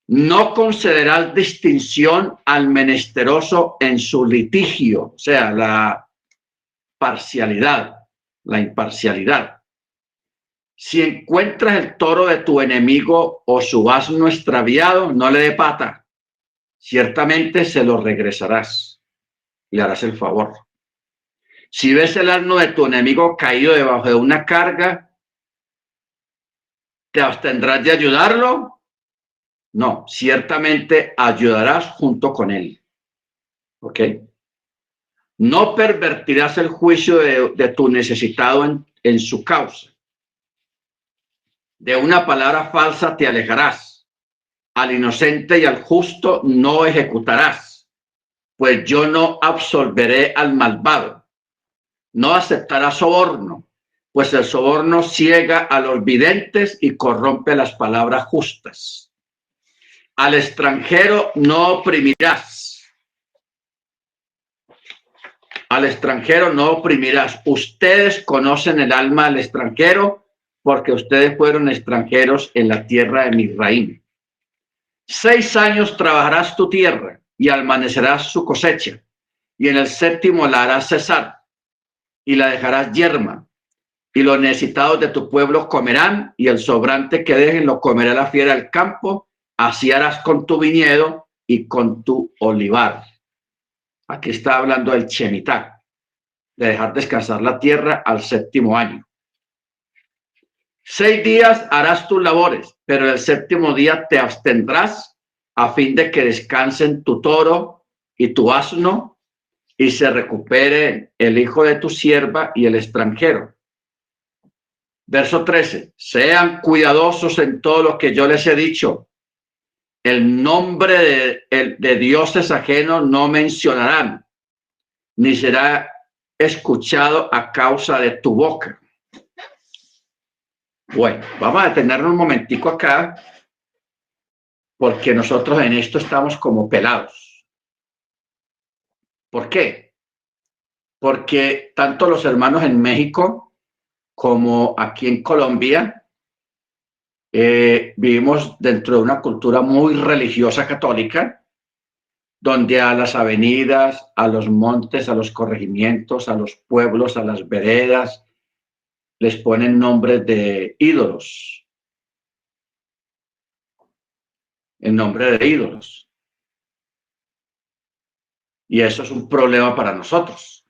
No concederás distinción al menesteroso en su litigio, o sea, la parcialidad, la imparcialidad. Si encuentras el toro de tu enemigo o su asno extraviado, no le dé pata. Ciertamente se lo regresarás. Le harás el favor. Si ves el asno de tu enemigo caído debajo de una carga, ¿te abstendrás de ayudarlo? No, ciertamente ayudarás junto con él. ¿Ok? No pervertirás el juicio de tu necesitado en su causa. De una palabra falsa te alejarás. Al inocente y al justo no ejecutarás, pues yo no absolveré al malvado. No aceptarás soborno, pues el soborno ciega a los videntes y corrompe las palabras justas. Al extranjero no oprimirás. Al extranjero no oprimirás. Ustedes conocen el alma del extranjero porque ustedes fueron extranjeros en la tierra de Misraim. 6 años trabajarás tu tierra y almacenarás su cosecha, y en el 7º la harás cesar y la dejarás yerma, y los necesitados de tu pueblo comerán, y el sobrante que dejen lo comerá la fiera del campo. Así harás con tu viñedo y con tu olivar. Aquí está hablando del Shemitah, de dejar descansar la tierra al 7º año. 6 días harás tus labores, pero el 7º día te abstendrás a fin de que descansen tu toro y tu asno y se recupere el hijo de tu sierva y el extranjero. Verso 13. Sean cuidadosos en todo lo que yo les he dicho. El nombre de dioses ajenos no mencionarán, ni será escuchado a causa de tu boca. Bueno, vamos a detenernos un momentico acá, porque nosotros en esto estamos como pelados. ¿Por qué? Porque tanto los hermanos en México como aquí en Colombia vivimos dentro de una cultura muy religiosa católica, donde a las avenidas, a los montes, a los corregimientos, a los pueblos, a las veredas, les ponen nombres de ídolos. En nombre de ídolos. Y eso es un problema para nosotros.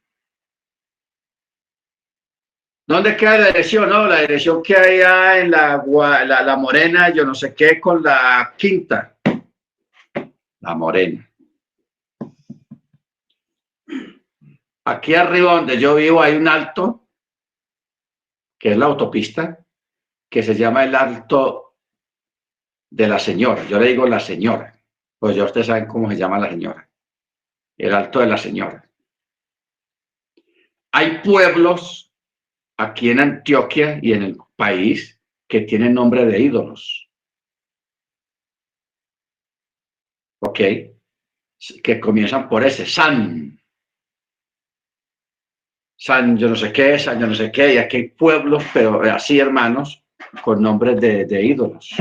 ¿Dónde queda la dirección? No, la dirección que hay allá en la Morena, yo no sé qué, con la Quinta. La Morena. Aquí arriba donde yo vivo hay un alto, que es la autopista, que se llama el Alto de la Señora. Yo le digo la Señora, pues ya ustedes saben cómo se llama la Señora. El Alto de la Señora. Hay pueblos aquí en Antioquia y en el país que tienen nombre de ídolos. ¿Ok? Que comienzan por ese, San yo no sé qué, San yo no sé qué, y aquí hay pueblos, pero así hermanos, con nombres de ídolos.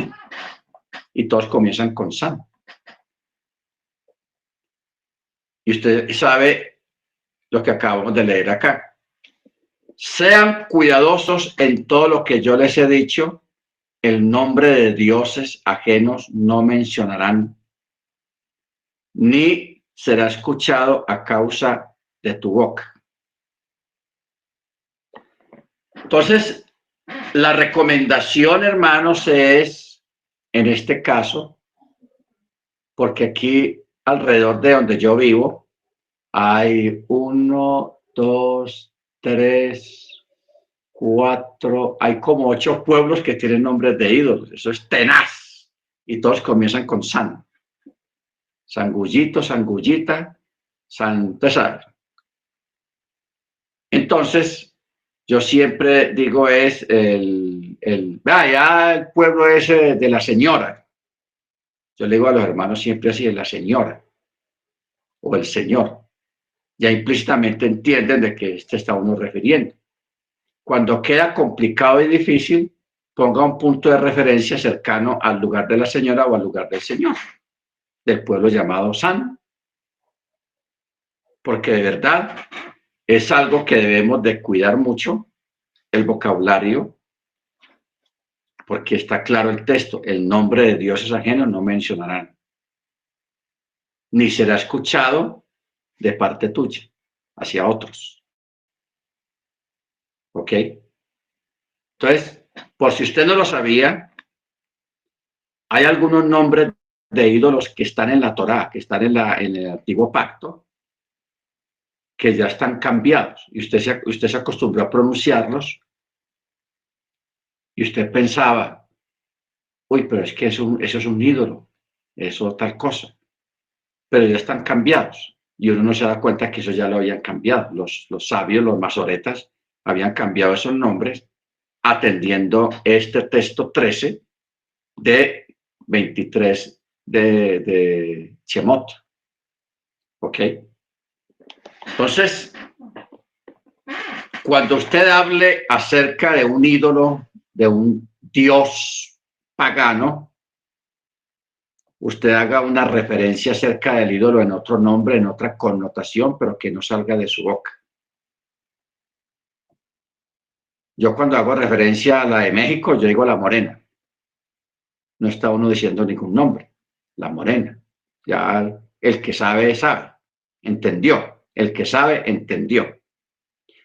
Y todos comienzan con San. Y usted sabe lo que acabamos de leer acá. Sean cuidadosos en todo lo que yo les he dicho. El nombre de dioses ajenos no mencionarán, ni será escuchado a causa de tu boca. Entonces, la recomendación, hermanos, es, en este caso, porque aquí alrededor de donde yo vivo, hay 1, 2, 3, 4, hay como 8 pueblos que tienen nombres de ídolos. Eso es tenaz. Y todos comienzan con San. Sangullito, Sangullita, San Pesar. Entonces, yo siempre digo es el pueblo ese de la señora. Yo le digo a los hermanos siempre así, es la señora o el señor. Ya implícitamente entienden de qué se está uno refiriendo. Cuando queda complicado y difícil, ponga un punto de referencia cercano al lugar de la señora o al lugar del señor, del pueblo llamado San. Porque de verdad es algo que debemos de cuidar mucho, el vocabulario, porque está claro el texto, el nombre de dioses ajenos no mencionarán, ni será escuchado de parte tuya hacia otros. ¿Ok? Entonces, por si usted no lo sabía, hay algunos nombres de ídolos que están en la Torá, que están en el antiguo pacto, que ya están cambiados, y usted se acostumbró a pronunciarlos, y usted pensaba, uy, pero es que eso es un ídolo, eso tal cosa, pero ya están cambiados, y uno no se da cuenta que eso ya lo habían cambiado, los sabios, los masoretas, habían cambiado esos nombres, atendiendo este texto 13 de 23 de Shemot. ¿Ok? Entonces, cuando usted hable acerca de un ídolo, de un dios pagano, usted haga una referencia acerca del ídolo en otro nombre, en otra connotación, pero que no salga de su boca. Yo cuando hago referencia a la de México, yo digo la Morena. No está uno diciendo ningún nombre. La Morena. Ya el que sabe, sabe. Entendió. El que sabe, entendió.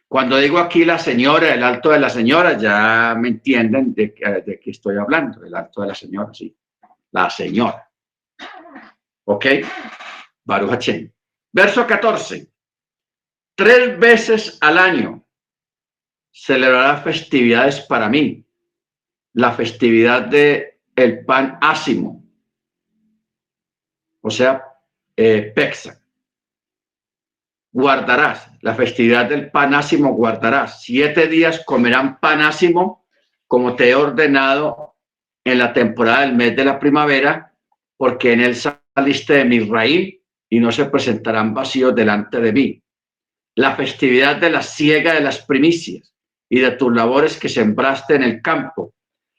Cuando digo aquí la señora, el alto de la señora, ya me entienden de qué estoy hablando. El alto de la señora, sí. La señora. ¿Ok? Baruch Hashem. Verso 14. 3 veces al año celebrará festividades para mí. La festividad de el pan ácimo, o sea, Pesach. Guardarás la festividad del pan ácimo, guardarás. 7 días comerán pan ácimo, como te he ordenado en la temporada del mes de la primavera, porque en él saliste de mi raíz y no se presentarán vacíos delante de mí. La festividad de la siega de las primicias y de tus labores que sembraste en el campo.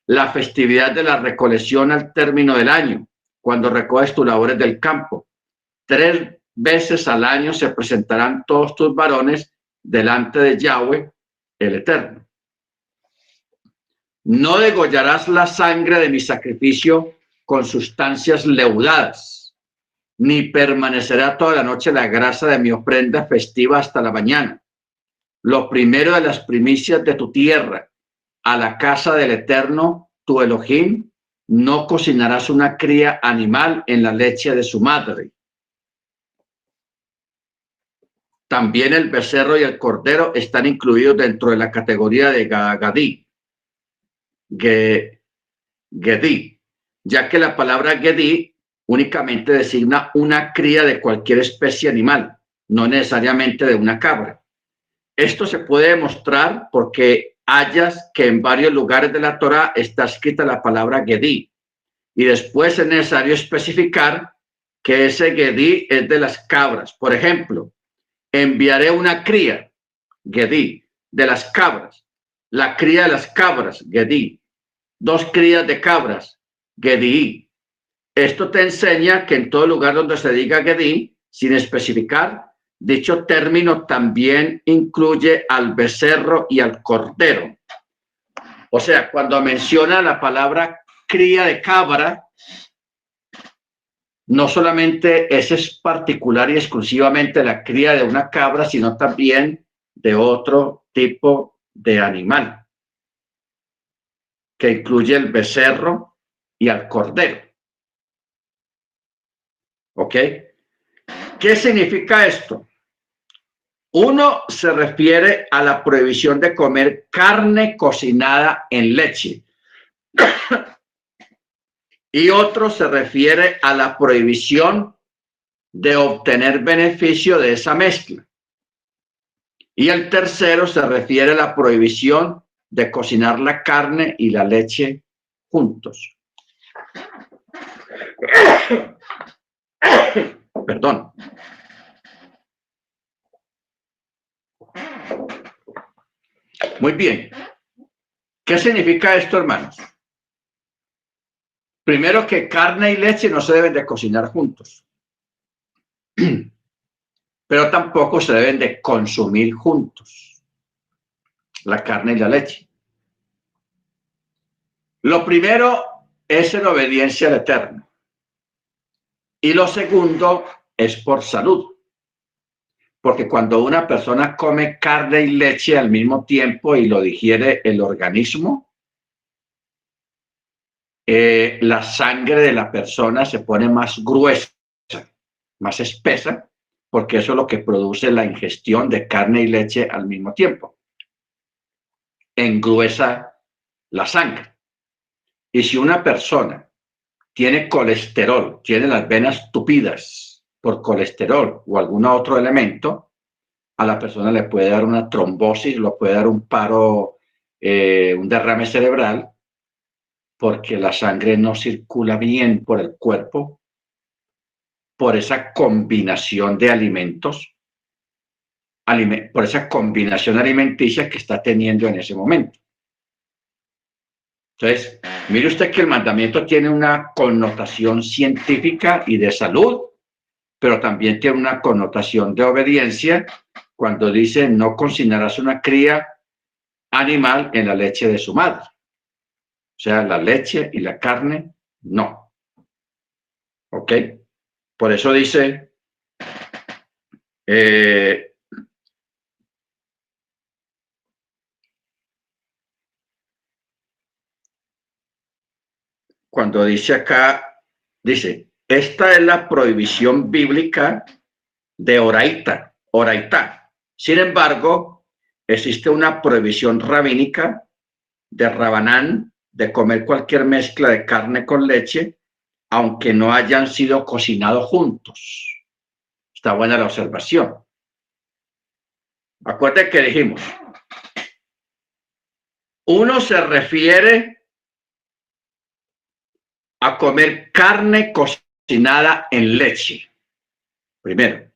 La festividad de la recolección al término del año, cuando recoges tus labores del campo. 3 veces al año se presentarán todos tus varones delante de Yahweh, el Eterno. No degollarás la sangre de mi sacrificio con sustancias leudadas, ni permanecerá toda la noche la grasa de mi ofrenda festiva hasta la mañana. Lo primero de las primicias de tu tierra, a la casa del Eterno, tu Elohim, no cocinarás una cría animal en la leche de su madre. También el becerro y el cordero están incluidos dentro de la categoría de Gadí, Gedí, ya que la palabra Gedí únicamente designa una cría de cualquier especie animal, no necesariamente de una cabra. Esto se puede demostrar porque hallas que en varios lugares de la Torá está escrita la palabra Gedí, y después es necesario especificar que ese Gedí es de las cabras. Por ejemplo, enviaré una cría, Gedí, de las cabras, la cría de las cabras, Gedí, 2 crías de cabras, Gedí. Esto te enseña que en todo lugar donde se diga Gedí, sin especificar, dicho término también incluye al becerro y al cordero. O sea, cuando menciona la palabra cría de cabra, no solamente ese es particular y exclusivamente la cría de una cabra, sino también de otro tipo de animal, que incluye el becerro y al cordero. ¿Ok? ¿Qué significa esto? Uno se refiere a la prohibición de comer carne cocinada en leche. Y otro se refiere a la prohibición de obtener beneficio de esa mezcla. Y el tercero se refiere a la prohibición de cocinar la carne y la leche juntos. Perdón. Muy bien. ¿Qué significa esto, hermanos? Primero, que carne y leche no se deben de cocinar juntos. Pero tampoco se deben de consumir juntos la carne y la leche. Lo primero es en obediencia al Eterno. Y lo segundo es por salud. Porque cuando una persona come carne y leche al mismo tiempo y lo digiere el organismo, la sangre de la persona se pone más gruesa, más espesa, porque eso es lo que produce la ingestión de carne y leche al mismo tiempo. Engruesa la sangre. Y si una persona tiene colesterol, tiene las venas tupidas por colesterol o algún otro elemento, a la persona le puede dar una trombosis, le puede dar un paro, un derrame cerebral, porque la sangre no circula bien por el cuerpo, por esa combinación de alimentos, por esa combinación alimenticia que está teniendo en ese momento. Entonces, mire usted que el mandamiento tiene una connotación científica y de salud, pero también tiene una connotación de obediencia cuando dice no cocinarás una cría animal en la leche de su madre. O sea, la leche y la carne, no. ¿Ok? Por eso dice, cuando dice acá, dice, esta es la prohibición bíblica de oraitá. Sin embargo, existe una prohibición rabínica de Rabanán de comer cualquier mezcla de carne con leche, aunque no hayan sido cocinados juntos. Está buena la observación. Acuérdate que dijimos, uno se refiere a comer carne cocinada en leche, primero.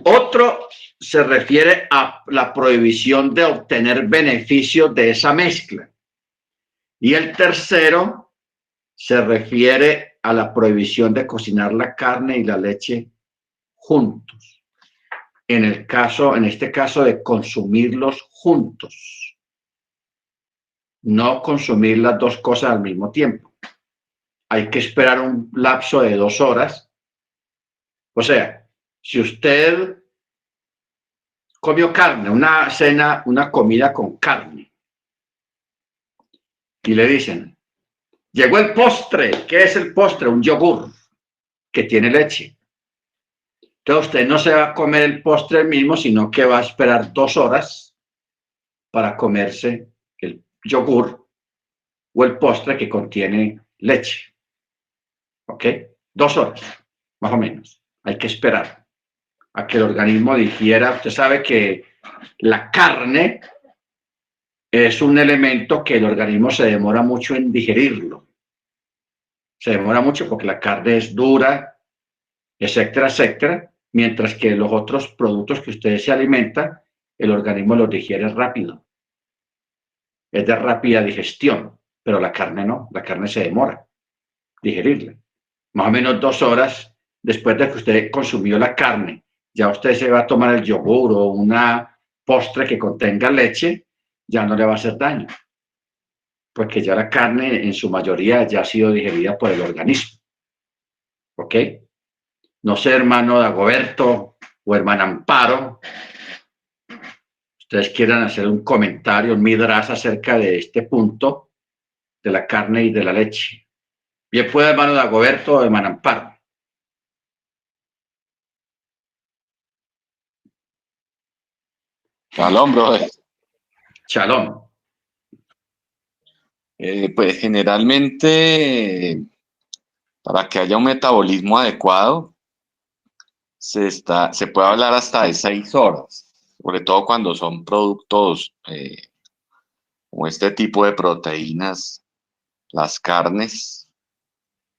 Otro se refiere a la prohibición de obtener beneficios de esa mezcla. Y el tercero se refiere a la prohibición de cocinar la carne y la leche juntos. En este caso de consumirlos juntos. No consumir las dos cosas al mismo tiempo. Hay que esperar un lapso de 2 horas. O sea, si usted comió carne, una cena, una comida con carne, y le dicen, llegó el postre. ¿Qué es el postre? Un yogur que tiene leche. Entonces usted no se va a comer el postre mismo, sino que va a esperar 2 horas para comerse el yogur o el postre que contiene leche. ¿Ok? 2 horas, más o menos. Hay que esperar a que el organismo digiera. Usted sabe que la carne es un elemento que el organismo se demora mucho en digerirlo. Se demora mucho porque la carne es dura, etcétera, etcétera, mientras que los otros productos que usted se alimenta, el organismo los digiere rápido. Es de rápida digestión, pero la carne no, la carne se demora digerirla. Más o menos 2 horas después de que usted consumió la carne, ya usted se va a tomar el yogur o una postre que contenga leche, ya no le va a hacer daño, porque ya la carne en su mayoría ya ha sido digerida por el organismo. ¿Ok? No sé, hermano Dagoberto o hermana Amparo, ustedes quieran hacer un comentario, un midrash acerca de este punto de la carne y de la leche. Bien puede, hermano Dagoberto o hermana Amparo. Shalom, brother. Shalom. Pues generalmente, para que haya un metabolismo adecuado, se puede hablar hasta de 6 horas, sobre todo cuando son productos como este tipo de proteínas, las carnes,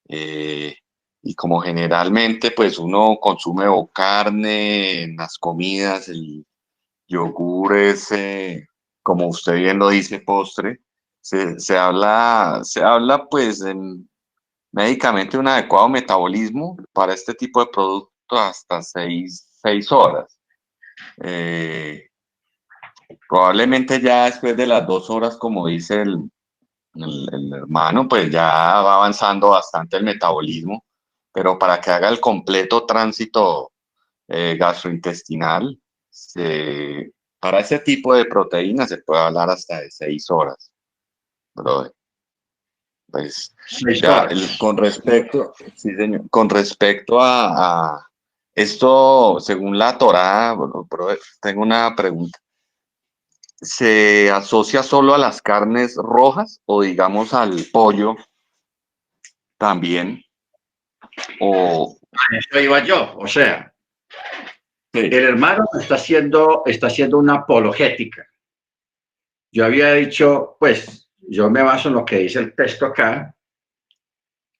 eh, y como generalmente pues uno consume o carne en las comidas, el yogur es, como usted bien lo dice, postre, se habla pues médicamente un adecuado metabolismo para este tipo de productos hasta 6 horas. Probablemente ya después de las 2 horas, como dice el hermano, pues ya va avanzando bastante el metabolismo, pero para que haga el completo tránsito gastrointestinal, para ese tipo de proteínas se puede hablar hasta de 6 horas, brother. Pues 6 ya horas. con respecto, sí, señor, con respecto a esto, según la Torá, bueno, brother, tengo una pregunta. ¿Se asocia solo a las carnes rojas o digamos al pollo también? O A eso iba yo. O sea, el sí, hermano está haciendo una apologética. Yo había dicho, pues, yo me baso en lo que dice el texto acá,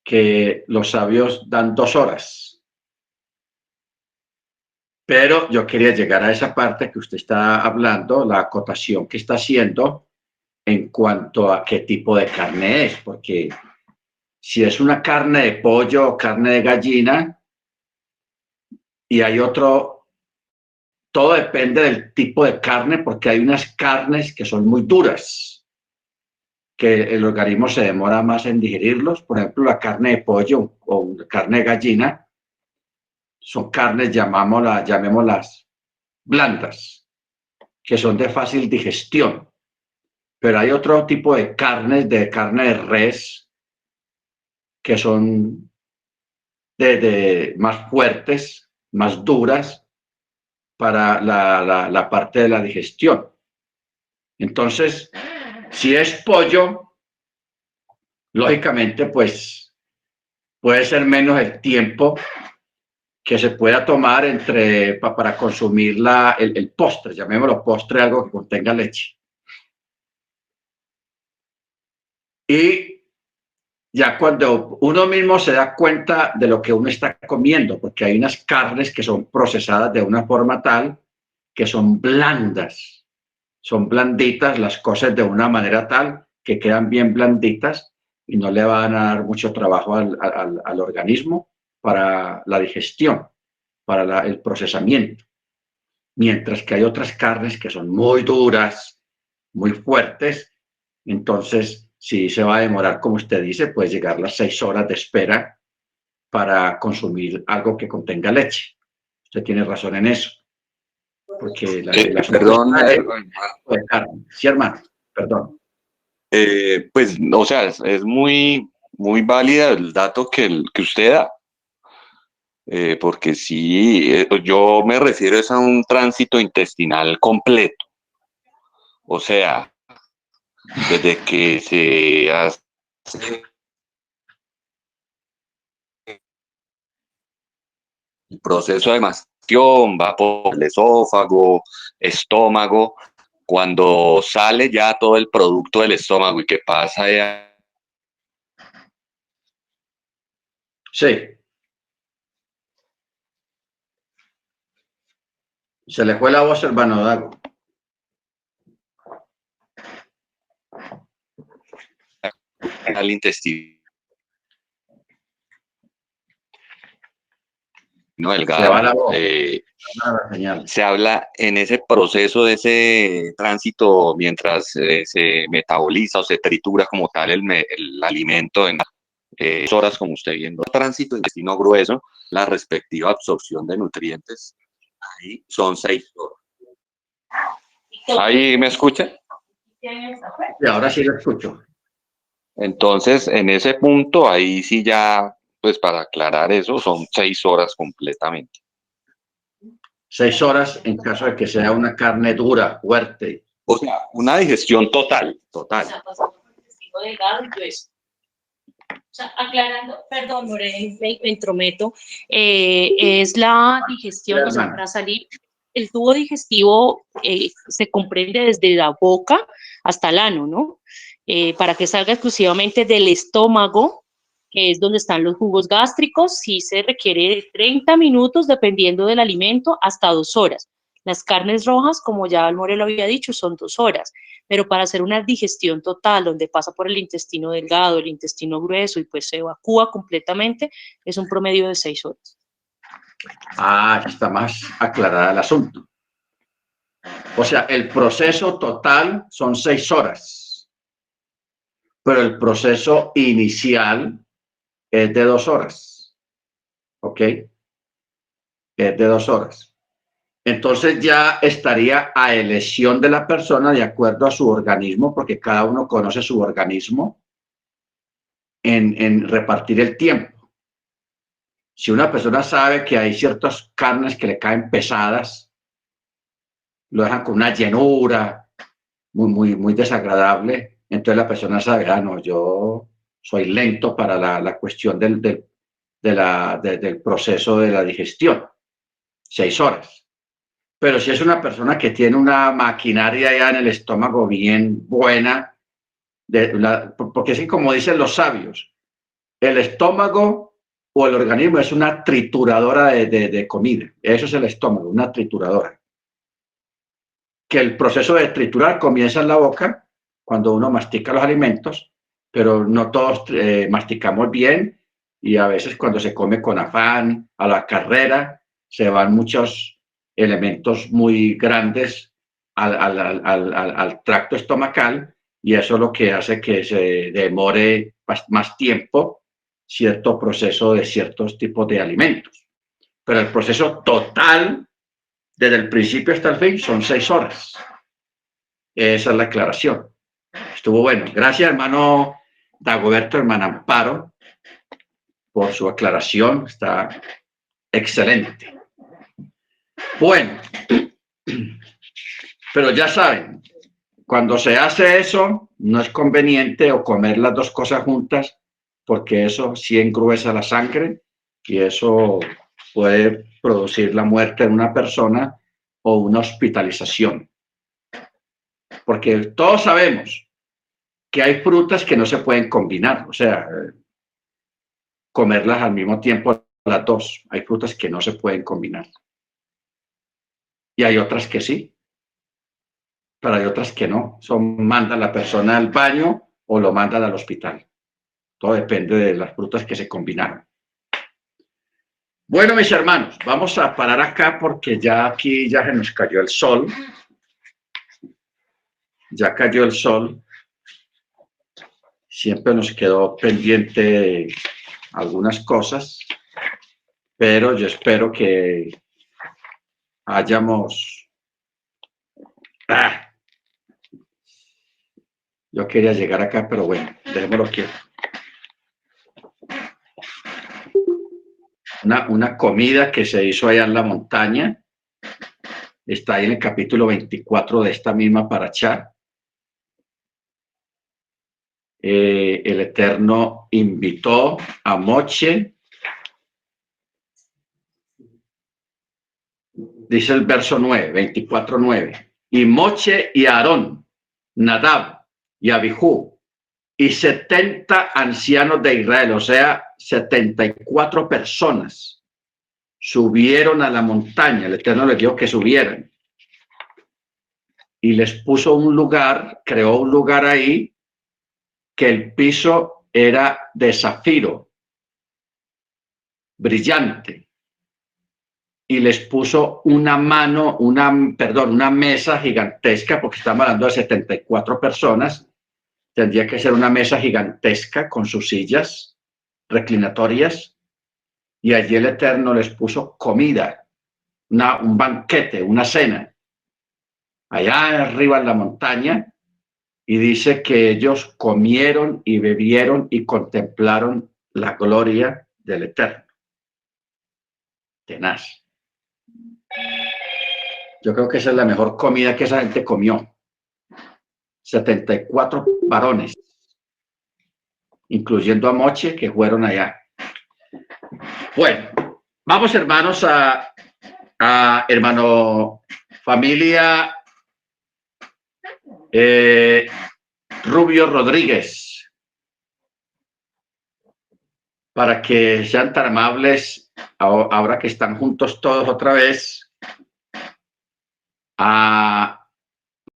que los sabios dan 2 horas. Pero yo quería llegar a esa parte que usted está hablando, la acotación que está haciendo en cuanto a qué tipo de carne es, porque si es una carne de pollo o carne de gallina y hay otro, todo depende del tipo de carne, porque hay unas carnes que son muy duras, que el organismo se demora más en digerirlos. Por ejemplo, la carne de pollo o carne de gallina son carnes, llamémoslas blandas, que son de fácil digestión. Pero hay otro tipo de carnes, de carne de res, que son de más fuertes, más duras para la parte de la digestión. Entonces, si es pollo, lógicamente, pues puede ser menos el tiempo que se pueda tomar para consumir el postre, llamémoslo postre, algo que contenga leche. Y ya cuando uno mismo se da cuenta de lo que uno está comiendo, porque hay unas carnes que son procesadas de una forma tal que son blandas, son blanditas, las cosas de una manera tal que quedan bien blanditas y no le van a dar mucho trabajo al organismo para la digestión. para el procesamiento. Mientras que hay otras carnes que son muy duras, muy fuertes, entonces si se va a demorar, como usted dice, puede llegar las 6 horas de espera para consumir algo que contenga leche. Usted tiene razón en eso, porque el asunto Perdón, está de carne. Sí, hermano, perdón. pues, o sea, es muy, muy válida el dato que usted da, porque sí, yo me refiero es a un tránsito intestinal completo, o sea, desde que se hace el proceso de mastión, va por el esófago, estómago, cuando sale ya todo el producto del estómago y que pasa ya. Sí, se le fue la voz, hermano Dago. Al intestino Se va delgado, la voz, la señal. se habla en ese proceso de ese tránsito mientras se metaboliza o se tritura como tal el alimento en 6 horas, como usted viendo. El tránsito intestino grueso, la respectiva absorción de nutrientes, ahí son 6 horas. ¿Ahí me escucha? Y ahora sí lo escucho. Entonces, en ese punto, ahí sí ya, pues para aclarar eso, son 6 horas completamente. 6 horas en caso de que sea una carne dura, fuerte. O sea, una digestión total, total. O sea, pasando por el intestino delgado y grueso. O sea, aclarando, perdón, Lorena, me entrometo, es la digestión, o sea, para salir, el tubo digestivo se comprende desde la boca hasta el ano, ¿no? Para que salga exclusivamente del estómago, que es donde están los jugos gástricos, sí se requiere de 30 minutos, dependiendo del alimento, hasta 2 horas. Las carnes rojas, como ya el More lo había dicho, son 2 horas, pero para hacer una digestión total, donde pasa por el intestino delgado, el intestino grueso y pues se evacúa completamente, es un promedio de 6 horas. Ah, está más aclarada el asunto. O sea, el proceso total son 6 horas, pero el proceso inicial es de 2 horas. ¿Ok? Es de 2 horas. Entonces ya estaría a elección de la persona de acuerdo a su organismo, porque cada uno conoce su organismo, en repartir el tiempo. Si una persona sabe que hay ciertas carnes que le caen pesadas, lo dejan con una llenura muy desagradable, entonces la persona sabe, ah, no, yo soy lento para la cuestión del proceso de la digestión, 6 horas. Pero si es una persona que tiene una maquinaria ya en el estómago bien buena, porque es que como dicen los sabios, el estómago o el organismo es una trituradora de comida. Eso es el estómago, una trituradora. Que el proceso de triturar comienza en la boca, cuando uno mastica los alimentos, pero no todos masticamos bien y a veces cuando se come con afán, a la carrera, se van muchos elementos muy grandes al tracto estomacal y eso es lo que hace que se demore más tiempo cierto proceso de ciertos tipos de alimentos. Pero el proceso total, desde el principio hasta el fin, son 6 horas. Esa es la aclaración. Estuvo bueno. Gracias, hermano Dagoberto, hermano Amparo, por su aclaración. Está excelente. Bueno, pero ya saben, cuando se hace eso, no es conveniente o comer las dos cosas juntas, porque eso sí engruesa la sangre y eso puede producir la muerte de una persona o una hospitalización. Porque todos sabemos que hay frutas que no se pueden combinar, o sea, comerlas al mismo tiempo las dos. Hay frutas que no se pueden combinar. Y hay otras que sí, pero hay otras que no. Manda la persona al baño o lo mandan al hospital. Todo depende de las frutas que se combinaron. Bueno, mis hermanos, vamos a parar acá porque ya aquí ya se nos cayó el sol. Ya cayó el sol. Siempre nos quedó pendiente algunas cosas, pero yo espero que hayamos... Yo quería llegar acá, pero bueno, dejémoslo quieto. Una comida que se hizo allá en la montaña. Está ahí en el capítulo 24 de esta misma paracha. El Eterno invitó a Moche. Dice el verso 9, 24:9. Y Moche y Aarón, Nadab y Abijú, y 70 ancianos de Israel, o sea, 74 personas, subieron a la montaña. El Eterno les dijo que subieran. Y les puso un lugar, creó un lugar ahí, que el piso era de zafiro, brillante. Y les puso una mesa gigantesca, porque estamos hablando de 74 personas. Tendría que ser una mesa gigantesca con sus sillas reclinatorias. Y allí el Eterno les puso comida, un banquete, una cena, allá arriba en la montaña. Y dice que ellos comieron y bebieron y contemplaron la gloria del Eterno. Tenaz. Yo creo que esa es la mejor comida que esa gente comió. 74 varones, incluyendo a Moche, que fueron allá. Bueno, vamos hermanos a hermano familia Rubio Rodríguez, para que sean tan amables, ahora que están juntos todos otra vez, a